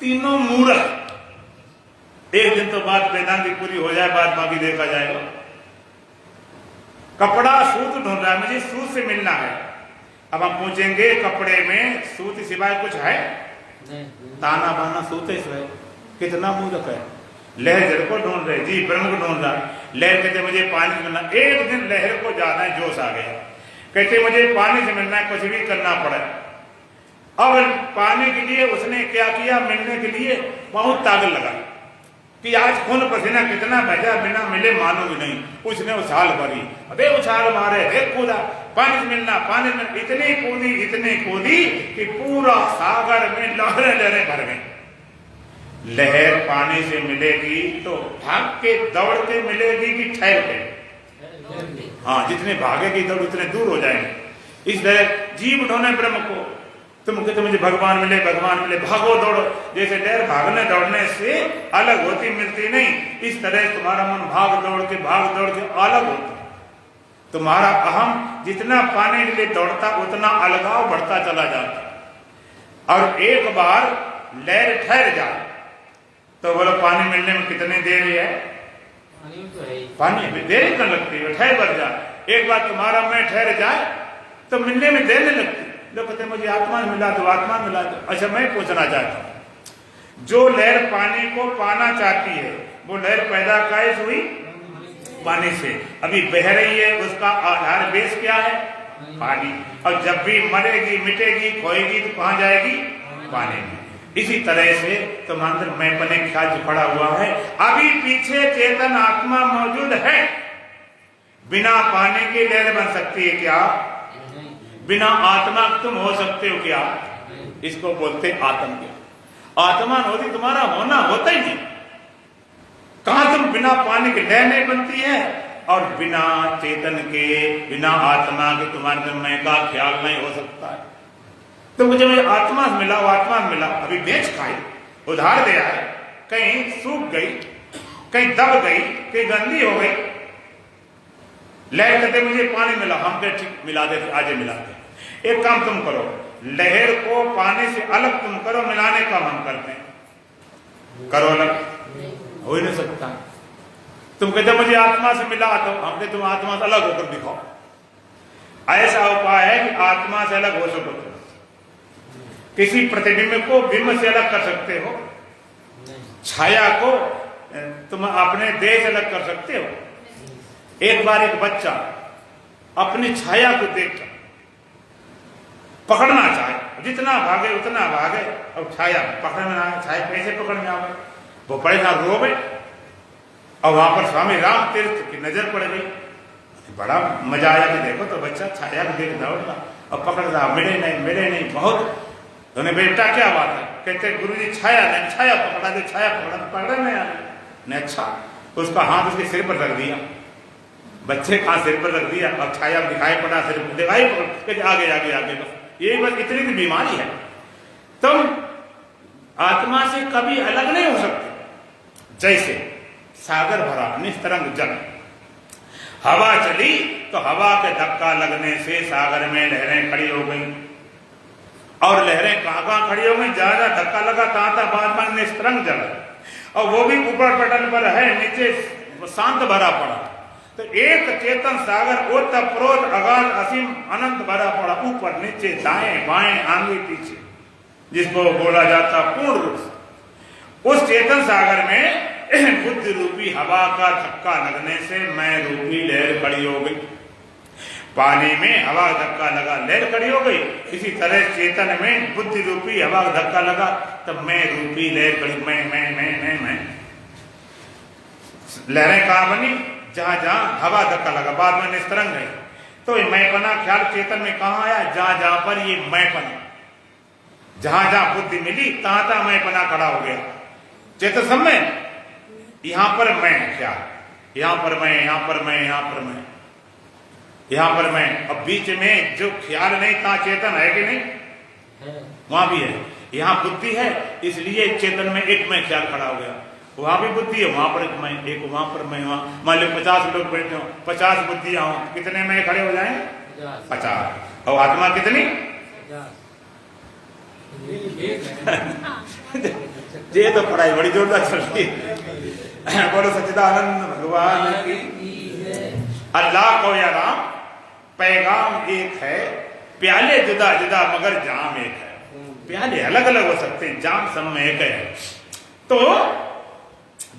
तीनों मूर्ख। एक दिन तो बात वेदांति पूरी हो जाए, बाद बाकी देखा जाएगा। कपड़ा सूत ढूंढ रहा है, मुझे सूत से मिलना है। अब हम पूछेंगे कपड़े में सूत सिवाय कुछ है? ताना बाना सूत है, कितना मूर्ख है। लहर जल को ढूंढ रहे, जी ब्रह्म को ढूंढ रहा है। लहर कहते मुझे पानी से मिलना। एक दिन लहर को ज्यादा जोश आ गया, कहते मुझे पानी से मिलना है, कुछ भी करना पड़े। अब पानी के लिए उसने क्या किया, मिलने के लिए बहुत ताकत लगा कि आज खून पसीना कितना बचा, बिना मिले मानोगे नहीं। उसने उछाल भरी, अबे उछाल मारे, देख कूदा, पानी से मिलना, पानी में इतनी कूदी कि पूरा सागर में लहरें लहरें भर गई। लहर पानी से मिलेगी तो भाग के दौड़ के मिलेगी कि ठहर के? हाँ, जितने भागेगी दौड़ उतने दूर हो जाएंगे। इस तरह जीव ढूंढे ब्रह्म को, तुम कहते मुझे भगवान मिले, भगवान मिले, भागो दौड़ो। जैसे लहर भागने दौड़ने से अलग होती मिलती नहीं, इस तरह तुम्हारा मन भाग दौड़ के अलग होता। तुम्हारा अहम जितना पाने के लिए दौड़ता उतना अलगाव बढ़ता चला जाता। और एक बार लहर ठहर जाए तो बोलो पानी मिलने में कितनी देर है? पानी में देर क्यों लगती है? ठहर बढ़ जाए। एक बार तुम्हारा मैं ठहर जाए तो मिलने में देर नहीं लगती। लोग कहते मुझे आत्मा मिला दो, आत्मा मिला दो। अच्छा, मैं पूछना चाहता हूं, जो लहर पानी को पाना चाहती है वो लहर पैदा कैसे हुई? पानी से। अभी बह रही है, उसका आधार बेस क्या है? पानी। और जब भी मरेगी, मिटेगी, खोएगी तो कहां जाएगी? पानी में। इसी तरह से तुम्हारे अंदर मैं बने ख्याल जो पड़ा हुआ है, अभी पीछे चेतन आत्मा मौजूद है। बिना पानी की लहर बन सकती है क्या? बिना आत्मा तुम हो सकते हो क्या? इसको बोलते आत्म ज्ञान। आत्मा होती तुम्हारा होना होता ही नहीं। कहां तुम बिना पानी के लहर नहीं बनती है, और बिना चेतन के, बिना आत्मा के तुम्हारे मैं का ख्याल नहीं हो सकता है। तो मुझे आत्मा मिला, वो आत्मा मिला, अभी बेच खाई, उधार दे आए, कहीं सूख गई, कहीं दब गई, कहीं गंदी हो गई। लहर कहते मुझे पानी मिला, हम कहते ठीक मिला दे, आज मिलाते। एक काम तुम करो, लहर को पानी से अलग तुम करो, मिलाने का मन करते हैं, करो अलग, हो ही नहीं सकता। तुम कहते मुझे आत्मा से मिला, तो हम कहते तुम आत्मा से अलग होकर दिखाओ। ऐसा उपाय है कि आत्मा से अलग हो सको। किसी प्रतिबिंब को बिंब से अलग कर सकते हो, छाया को तुम अपने देह से अलग कर सकते हो। एक बार एक बच्चा अपनी छाया को देखकर पकड़ना चाहे, जितना भागे उतना भागे, और छाया पकड़ में आए, छाया कैसे पकड़ में आवे? वो परेशान रोवे। और वहां पर स्वामी राम तीर्थ की नजर पड़ गई, बड़ा मजा आया कि देखो तो बच्चा छाया को देख दौड़ रहा और पकड़ रहा, मिले नहीं बहुत। उन्हें बेटा क्या बात है? कहते गुरुजी छाया नहीं, छाया पकड़ा दे, छाया पकड़ा नहीं आया। अच्छा, उसका हाथ उसके सिर पर रख दिया, बच्चे का सिर पर रख दिया, और छाया दिखाई पड़ा, सिर पर दिखाई पड़ा, आगे आगे आगे, बस यही बस इतनी सी बीमारी है। तुम आत्मा से कभी अलग नहीं हो सकते। जैसे सागर भरा निस्तरंग जल, हवा चली तो हवा के धक्का लगने से सागर में लहरें खड़ी हो गई। और लहरें कहां खड़ी हो गई? ज्यादा धक्का लगा कहां था? बाद में निस्तरंग जल, और वो भी ऊपर पटल पर है, नीचे शांत भरा पड़ा। तो एक चेतन सागर ओतप्रोत अगाध असीम अनंत भरा पड़ा, ऊपर नीचे दाएं बाएं आगे पीछे, जिसको बोला जाता पूर्ण रूप से। उस चेतन सागर में बुद्धि रूपी हवा का धक्का लगने से मैं रूपी लहर खड़ी हो गई। पानी में हवा धक्का लगा, लहर खड़ी हो गई। इसी तरह चेतन में बुद्धि रूपी हवा का धक्का लगा, तब मैं रूपी लहर खड़ी। मैं लहरें कहां बनी? जहां जहां हवा धक्का लगा, बाद में निस्तरंग है। तो मैं बना ख्याल चेतन में कहां आया? जहां जहां पर ये मैं बना, जहां जहां बुद्धि मिली तहां तहां मैं बना खड़ा हो गया। चेतन सब में यहां पर मैं क्या, यहां पर मैं, यहां पर मैं, यहां पर मैं, यहां पर मैं। अब बीच में जो ख्याल नहीं था चेतन है कि नहीं, वहां भी है। यहां बुद्धि है इसलिए चेतन में एक मैं ख्याल खड़ा हो गया। वहां भी बुद्धि है, वहां पर एक मैं, एक वहां पर मैं, वहां मान लो 50 लोग बैठे हो, 50 बुद्धियां हो, कितने में खड़े हो जाए? 50। और आत्मा कितनी? ये तो पढ़ाई बड़ी जोरदार चल रही है। बोलो सच्चिदानंद भगवान की। अल्लाह को या राम, पैगाम एक है, प्याले जुदा जुदा मगर जाम एक है। प्याले अलग अलग हो सकते हैं, जाम सब में एक है। तो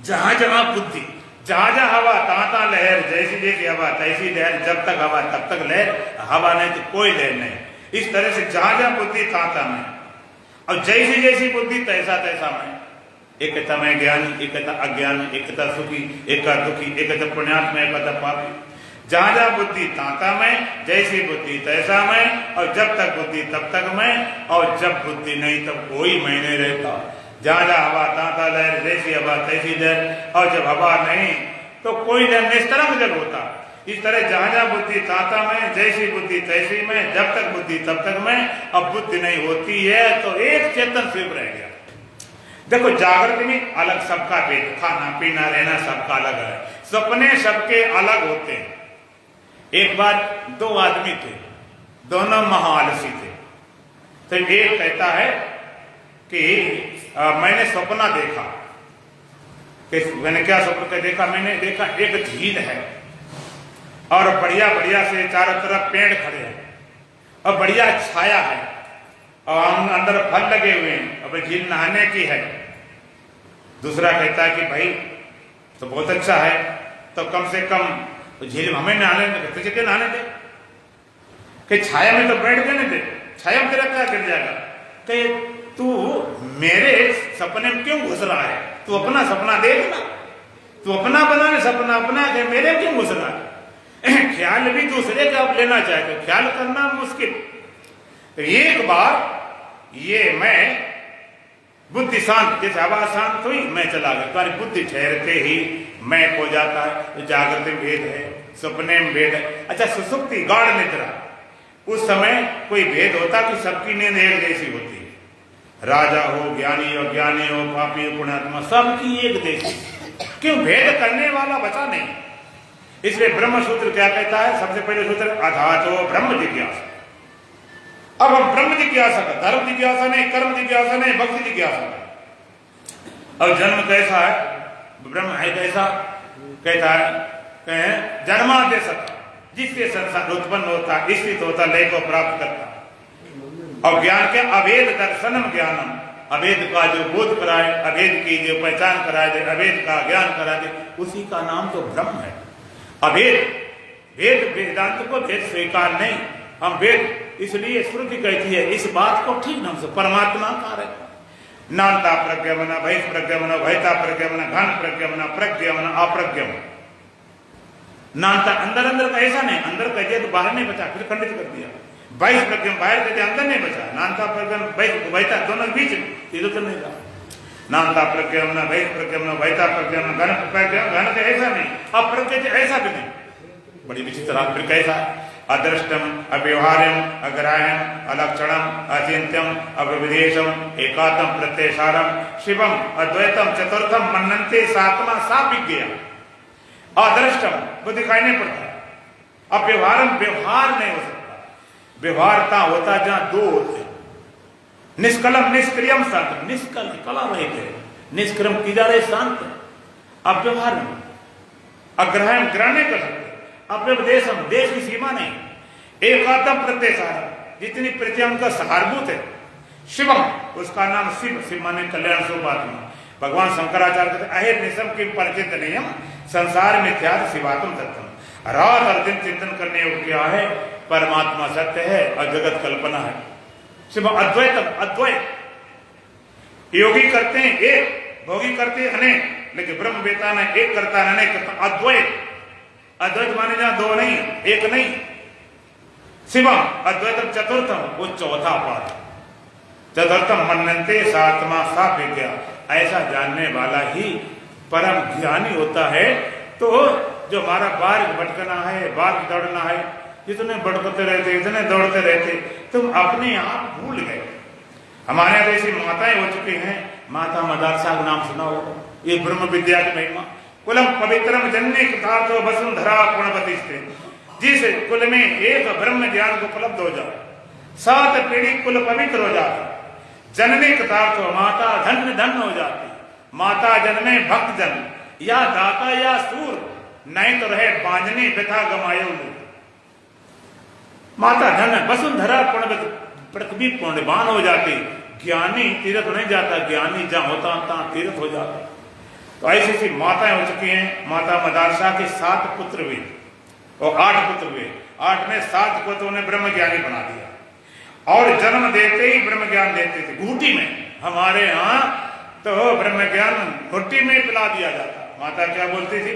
जहां जहां बुद्धि, जहां जहां हवा तहां तहां लहर, जैसी जैसी हवा तैसी लहर, जब तक हवा तब तक लहर, हवा नहीं तो कोई लहर नहीं। इस तरह से जहां जहां बुद्धि तहां तहां मैं, और जैसी जैसी बुद्धि तैसा तैसा मैं। एक कहता मैं ज्ञानी, एक कहता अज्ञानी, एक कहता सुखी, एक का दुखी, एक कहता पुण्यात्मा, एक कहता पापी। जहां जहां बुद्धि ताता मैं, जैसी बुद्धि तैसा मैं, और जब तक बुद्धि तब तक मैं, और जब बुद्धि नहीं तब कोई मैं नहीं रहता। जहां जहां हवा ताता लहर, जैसी हवा तैसी लहर, और जब हवा नहीं तो कोई लहर, निस्तरंग जब होता। इस तरह जहां जहां बुद्धि ताता मैं, जैसी बुद्धि तैसी मैं, जब तक बुद्धि तब तक मैं। अब बुद्धि नहीं होती है तो एक चेतन सिर्फ रह गया। देखो जागृति में अलग सबका भेद, खाना पीना रहना सबका अलग है, सपने सबके अलग होते हैं। एक बार दो आदमी थे, दोनों महाआलसी थे। तो एक कहता है कि मैंने सपना देखा। कि मैंने क्या सपना देखा? मैंने देखा एक झील है और बढ़िया बढ़िया से चारों तरफ पेड़ खड़े हैं और बढ़िया छाया है और अंदर फल लगे हुए हैं, अब झील नहाने की है। दूसरा कहता है कि भाई तो बहुत अच्छा है, तो कम से कम तो झील में हमें नहाने तुझे क्या नहाने दे, कि छाया में तो बैठ गए नहीं दे, छाया में तेरा क्या गिर जाएगा। कि तू मेरे सपने में क्यों घुस रहा है? तू अपना सपना देख ना, तू अपना बना सपना अपना, मेरे क्यों घुस रहा है? ख्याल भी दूसरे का आप लेना चाहते हो, ख्याल करना मुश्किल। तो एक बार ये मैं बुद्धि शांत, जैसे हवा शांत हुई मैं चला गया, तुम्हारी बुद्धि ठहरते ही मैं हो जाता है। तो जागृति में भेद है, सपने में भेद है। अच्छा सुसुप्ति गाढ़ निद्रा, उस समय कोई भेद होता कि सबकी नींद एक जैसी होती है? राजा हो, ज्ञानी हो, ज्ञानी हो, पापी हो, पुण्यात्मा, सबकी एक जैसी। क्यों? भेद करने वाला बचा नहीं। इसलिए ब्रह्म सूत्र क्या कहता है? सबसे पहले सूत्र अथातो ब्रह्म जिज्ञासा। अब हम ब्रह्म जिज्ञासा का, धर्म जिज्ञासा नहीं, कर्म जिज्ञासा नहीं, भक्ति जिज्ञासा। और जन्म कैसा है? ब्रह्म है कैसा? कहता है जन्माद्य सत्ता, जिससे संसार उत्पन्न होता, स्थित होता, लय को प्राप्त करता। और ज्ञान के अभेद दर्शनम ज्ञानम, अभेद का जो बोध कराए, अभेद की जो पहचान कराए दे, अभेद का ज्ञान करा दे, उसी का नाम तो ब्रह्म है। अभेद वेद, वेदांत को भेद स्वीकार नहीं, हम वेद इसलिए श्रुति कहती है इस बात को ठीक ढंग से परमात्मा कार्य नानता प्रज्ञमन, भय प्रज्ञमन, भयता प्रज्ञमन, घन प्रज्ञमन, प्रज्ञमन, अप्रज्ञमन। नानता अंदर अंदर का ऐसा नहीं, अंदर कह दिया तो बाहर नहीं बचा, फिर खंडित कर दिया। बाईस प्रज्ञम बाहर कहते अंदर नहीं बचा, नानता प्रज्ञम भयता दोनों बीच इधर तो नहीं रहा। नानता प्रज्ञमन, भय प्रज्ञमन, भयता प्रज्ञमन, घन प्रज्ञमन, घन तो ऐसा नहीं, अप्रज्ञ ऐसा भी नहीं। बड़ी विचित्र। फिर कैसा? अदृष्टम, अव्यवहार्यम, अग्राह्यम, अलक्षणम, अचिंत्यम, अविदेशम, एकात्म प्रत्ययसारम, शिवम, अद्वैतम, चतुर्थम मन्नन्ते सात्मा सा विज्ञा। अदृष्टम वो दिखाई नहीं पड़ता। अव्यवहारम व्यवहार नहीं हो सकता, व्यवहारता होता जहां दो होते। निष्कलम, निष्क्रियम, शांत, निष्कल कला रहित है, निष्क्रम की जा रहे शांत, अव्यवहार में। अग्रहण ग्रहण नहीं कर सकते, अव्यवदेशम देश की सीमा नहीं, एकात्म प्रत्यय सारा, जितनी प्रत्यय उनका सहारभूत है। शिवम उसका नाम शिव, शिव माने कल्याण स्वरूप आत्मा। भगवान शंकराचार्य कहते अहिर निशम की परिचित नियम संसार में त्याग शिवात्म तत्व। रात और दिन चिंतन करने योग्य क्या है? परमात्मा सत्य है और जगत कल्पना है। शिव अद्वैतम, अद्वैत योगी करते हैं एक, भोगी करते हैं अनेक, लेकिन ब्रह्म वेता ने एक करता है अनेक करता। अद्वैत, अद्वैत माने जहां दो नहीं एक नहीं। शिवम अद्वैतम चतुर्थम वो चौथा पाद। तदर्थम मन्नते सात्मा सा विद्या, ऐसा जानने वाला ही परम ज्ञानी होता है। तो जो हमारा बार्ग भटकना है, बार्ग दौड़ना है, इतने भटकते रहते, इतने दौड़ते रहते, तुम अपने आप भूल गए। हमारे यहाँ ऐसी माताएं हो चुकी हैं, माता मदारसा का नाम सुना हो, ये ब्रह्म विद्या की महिमा। कुलम पवित्रम जन्य कृतार्थो वसुंधरा गुणवती स्त्री, जिस कुल में एक ब्रह्म ज्ञान को उपलब्ध हो जाए, 7 पीढ़ी कुल पवित्र हो जाता। जननी कृतार्थो, माता धन्य धन्य हो जाती। माता जन्मे भक्त जन, या दाता या सूर, नहीं तो रहे बांझनी व्यथा गमायो। माता धन वसुंधरा पृथ्वी पुण्यवान हो जाती। ज्ञानी तीर्थ नहीं जाता, ज्ञानी जहां होता तहां तीर्थ हो जाता। तो ऐसी ऐसी माताएं हो चुकी हैं। माता मदारसा के 7 पुत्र हुए और 8 पुत्र हुए। 8 में 7 को तो उन्हें ब्रह्म ज्ञानी बना दिया और जन्म देते ही ब्रह्म ज्ञान देते थे। घूटी में, हमारे यहाँ तो ब्रह्म ज्ञान घुट्टी में पिला दिया जाता। माता क्या बोलती थी?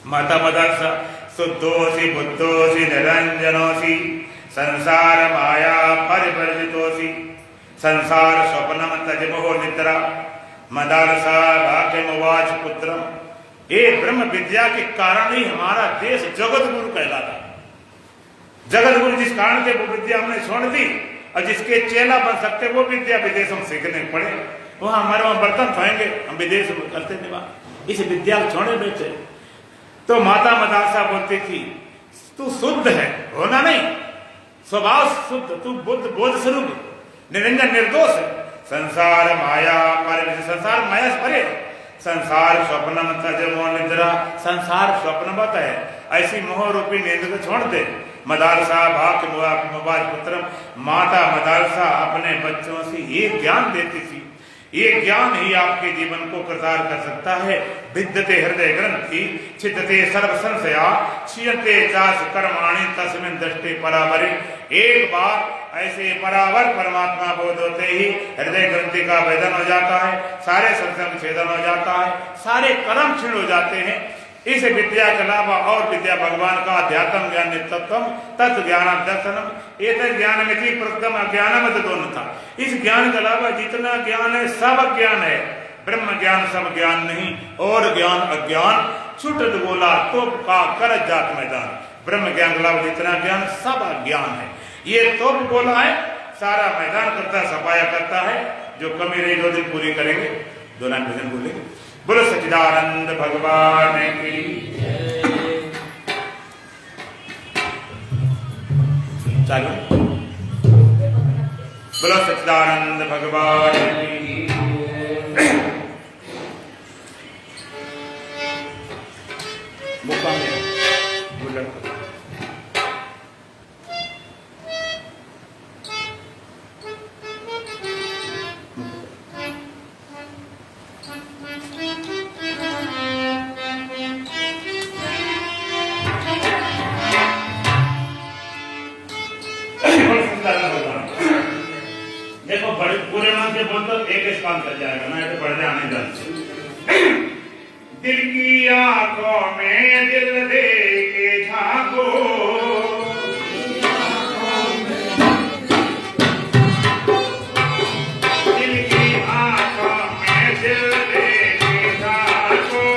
माता मदारसा शुद्धोसी बुद्धोसी निरंजनोसी संसार माया परिवर्जितोसी संसार स्वप्नम तजमो निद्रा मदारसा भाग्यमुवाच पुत्रम। ये ब्रह्म विद्या के कारण ही हमारा देश जगत गुरु कहलाता। जगत गुरु जिस कारण से वो विद्या हमने छोड़ दी और जिसके चेला बन सकते वो विद्या विदेश में सीखने पड़े। वहां हमारे वहां बर्तन धोएंगे, हम विदेश में करते नहीं। इस विद्या को छोड़े बैठे। तो माता मदारसा बोलती थी, तू शुद्ध है, होना नहीं, स्वभाव शुद्ध, तू बुद्ध बोध स्वरूप निरंजन निर्दोष है। संसार माया पर, संसार माया से परे, संसार स्वप्नम तजमो निद्रा, संसार स्वप्नवत है, ऐसी मोह रूपी नींद को छोड़ दे। मदारसा भाग मुबाज पुत्रम, माता मदारसा अपने बच्चों से ये ज्ञान देती थी। ये ज्ञान ही आपके जीवन को प्रसार कर सकता है। विद्यते हृदय ग्रंथि छिद्यते सर्व संशया क्षीयते चास कर्माणि तस्मिन् दृष्टि परावरे। एक बार ऐसे परावर परमात्मा बोध होते ही हृदय ग्रंथि का भेदन हो जाता है, सारे संशय छेदन हो जाता है, सारे कर्म क्षीण हो जाते हैं। इस विद्या के अलावा और विद्या भगवान का अध्यात्म ज्ञान नित्यत्वम तत्व ज्ञान दर्शनम एक ज्ञान में थी प्रथम अज्ञान मत दोनों था। इस ज्ञान के अलावा जितना ज्ञान है सब ज्ञान है। ब्रह्म ज्ञान सब ज्ञान नहीं, और ज्ञान अज्ञान छुट बोला तो का कर जात मैदान। ब्रह्म ज्ञान के अलावा जितना ज्ञान सब अज्ञान है। ये तो बोला है, सारा मैदान करता सफाया करता है। जो कमी रही 2 दिन पूरी करेंगे, 2 लाइन भजन बोलेंगे। बोलो सच्चिदानंद भगवान की चालू। बोलो सच्चिदानंद भगवान की। मुक्का में बुलेट देखो, बड़े पूरे नाम से बोलते एक काम कर जाएगा ना, तो बढ़ जाने जाते। दिल की आंखों में दिल दे के झांको, दिल की आंखों में दिल दे के झांको,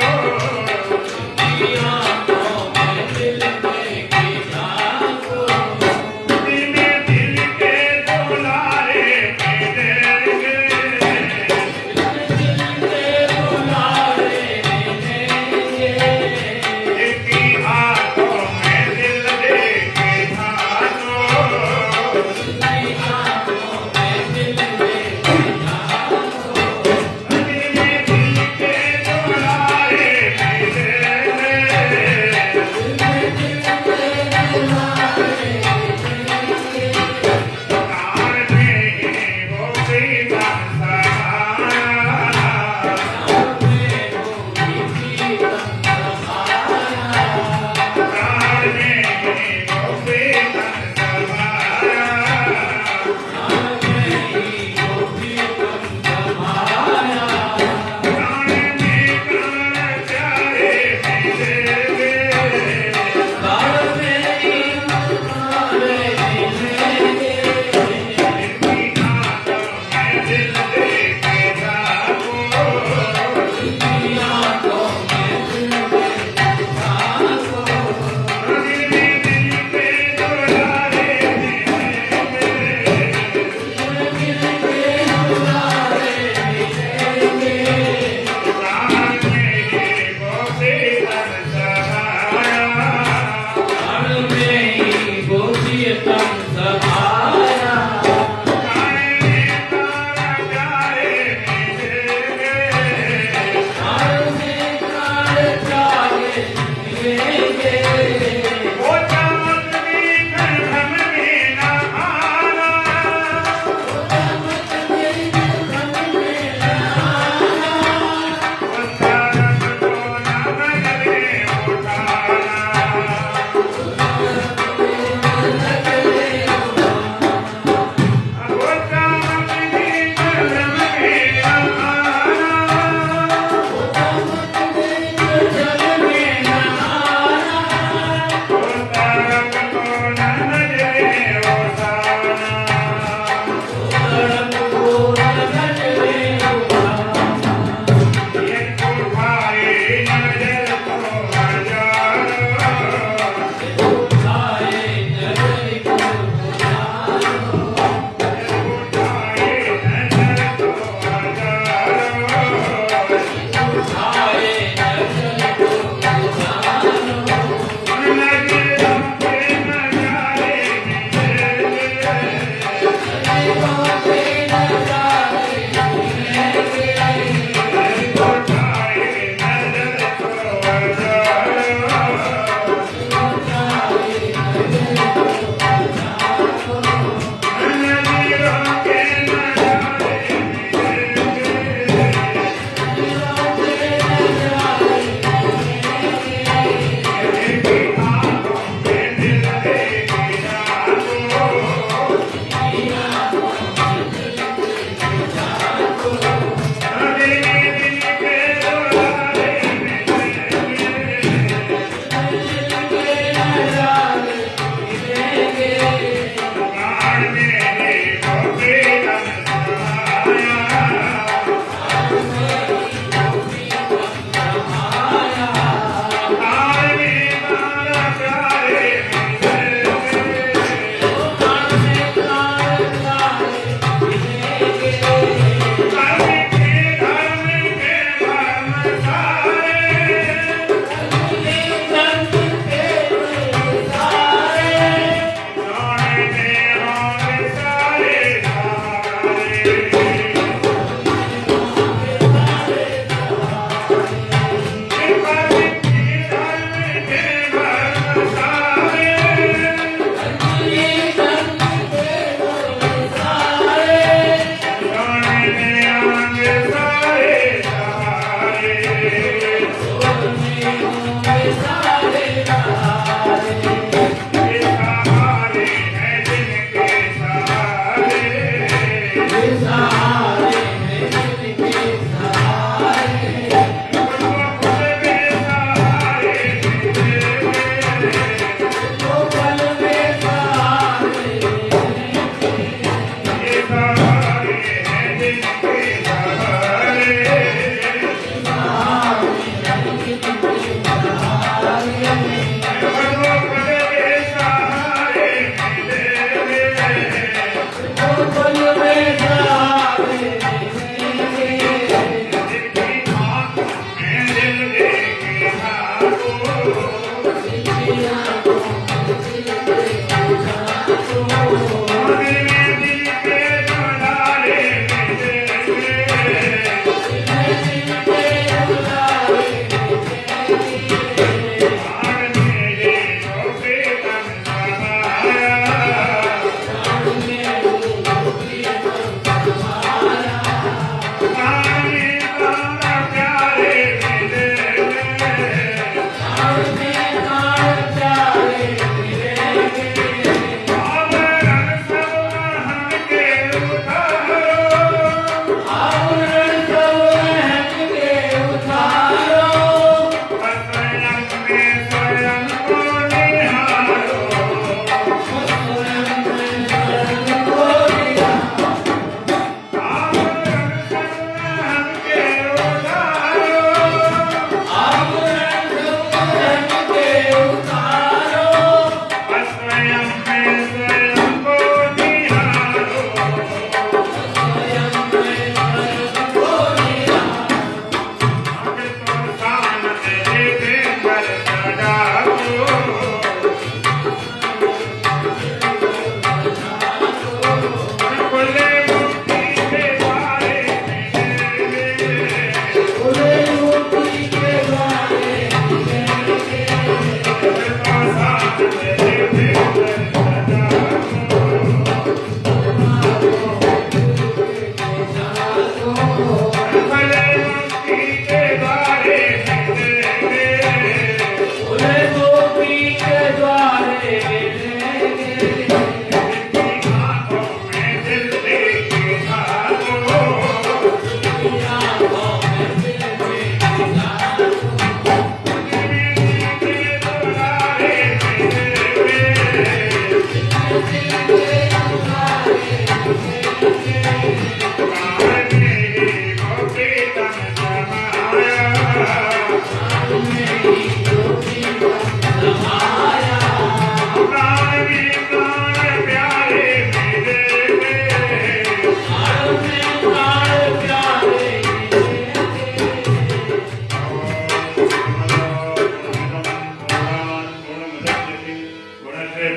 प्राण प्यारे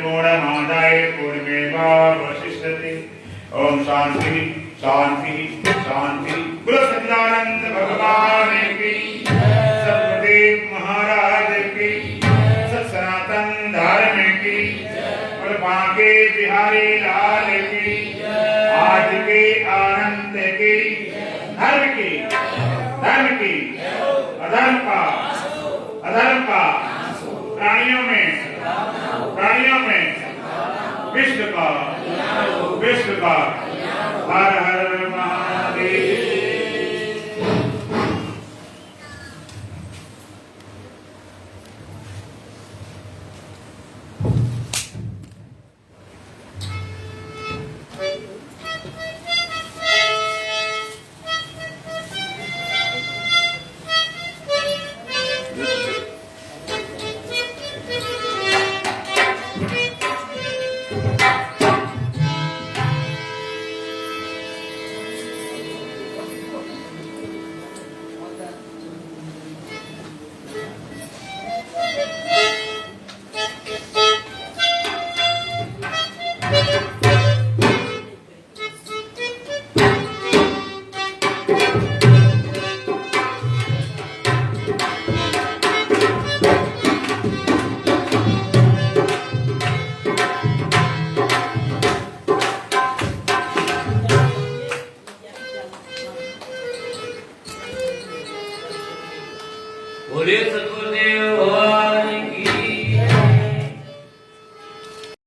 पूर्णमादाय पूर्णमेवावशिष्यते। ओम शांति शांति शांति। बोलो सच्चिदानंद भगवान की, सतगुरुदेव महाराज की, सत सनातन धर्म की, बोलो बांके बिहारी लाल की, आज के आनंद की, धर्म की, धर्म की, अधर्म का, अधर्म का, प्राणियों में, प्राणियों में, विश्व का, विश्व का, हर हर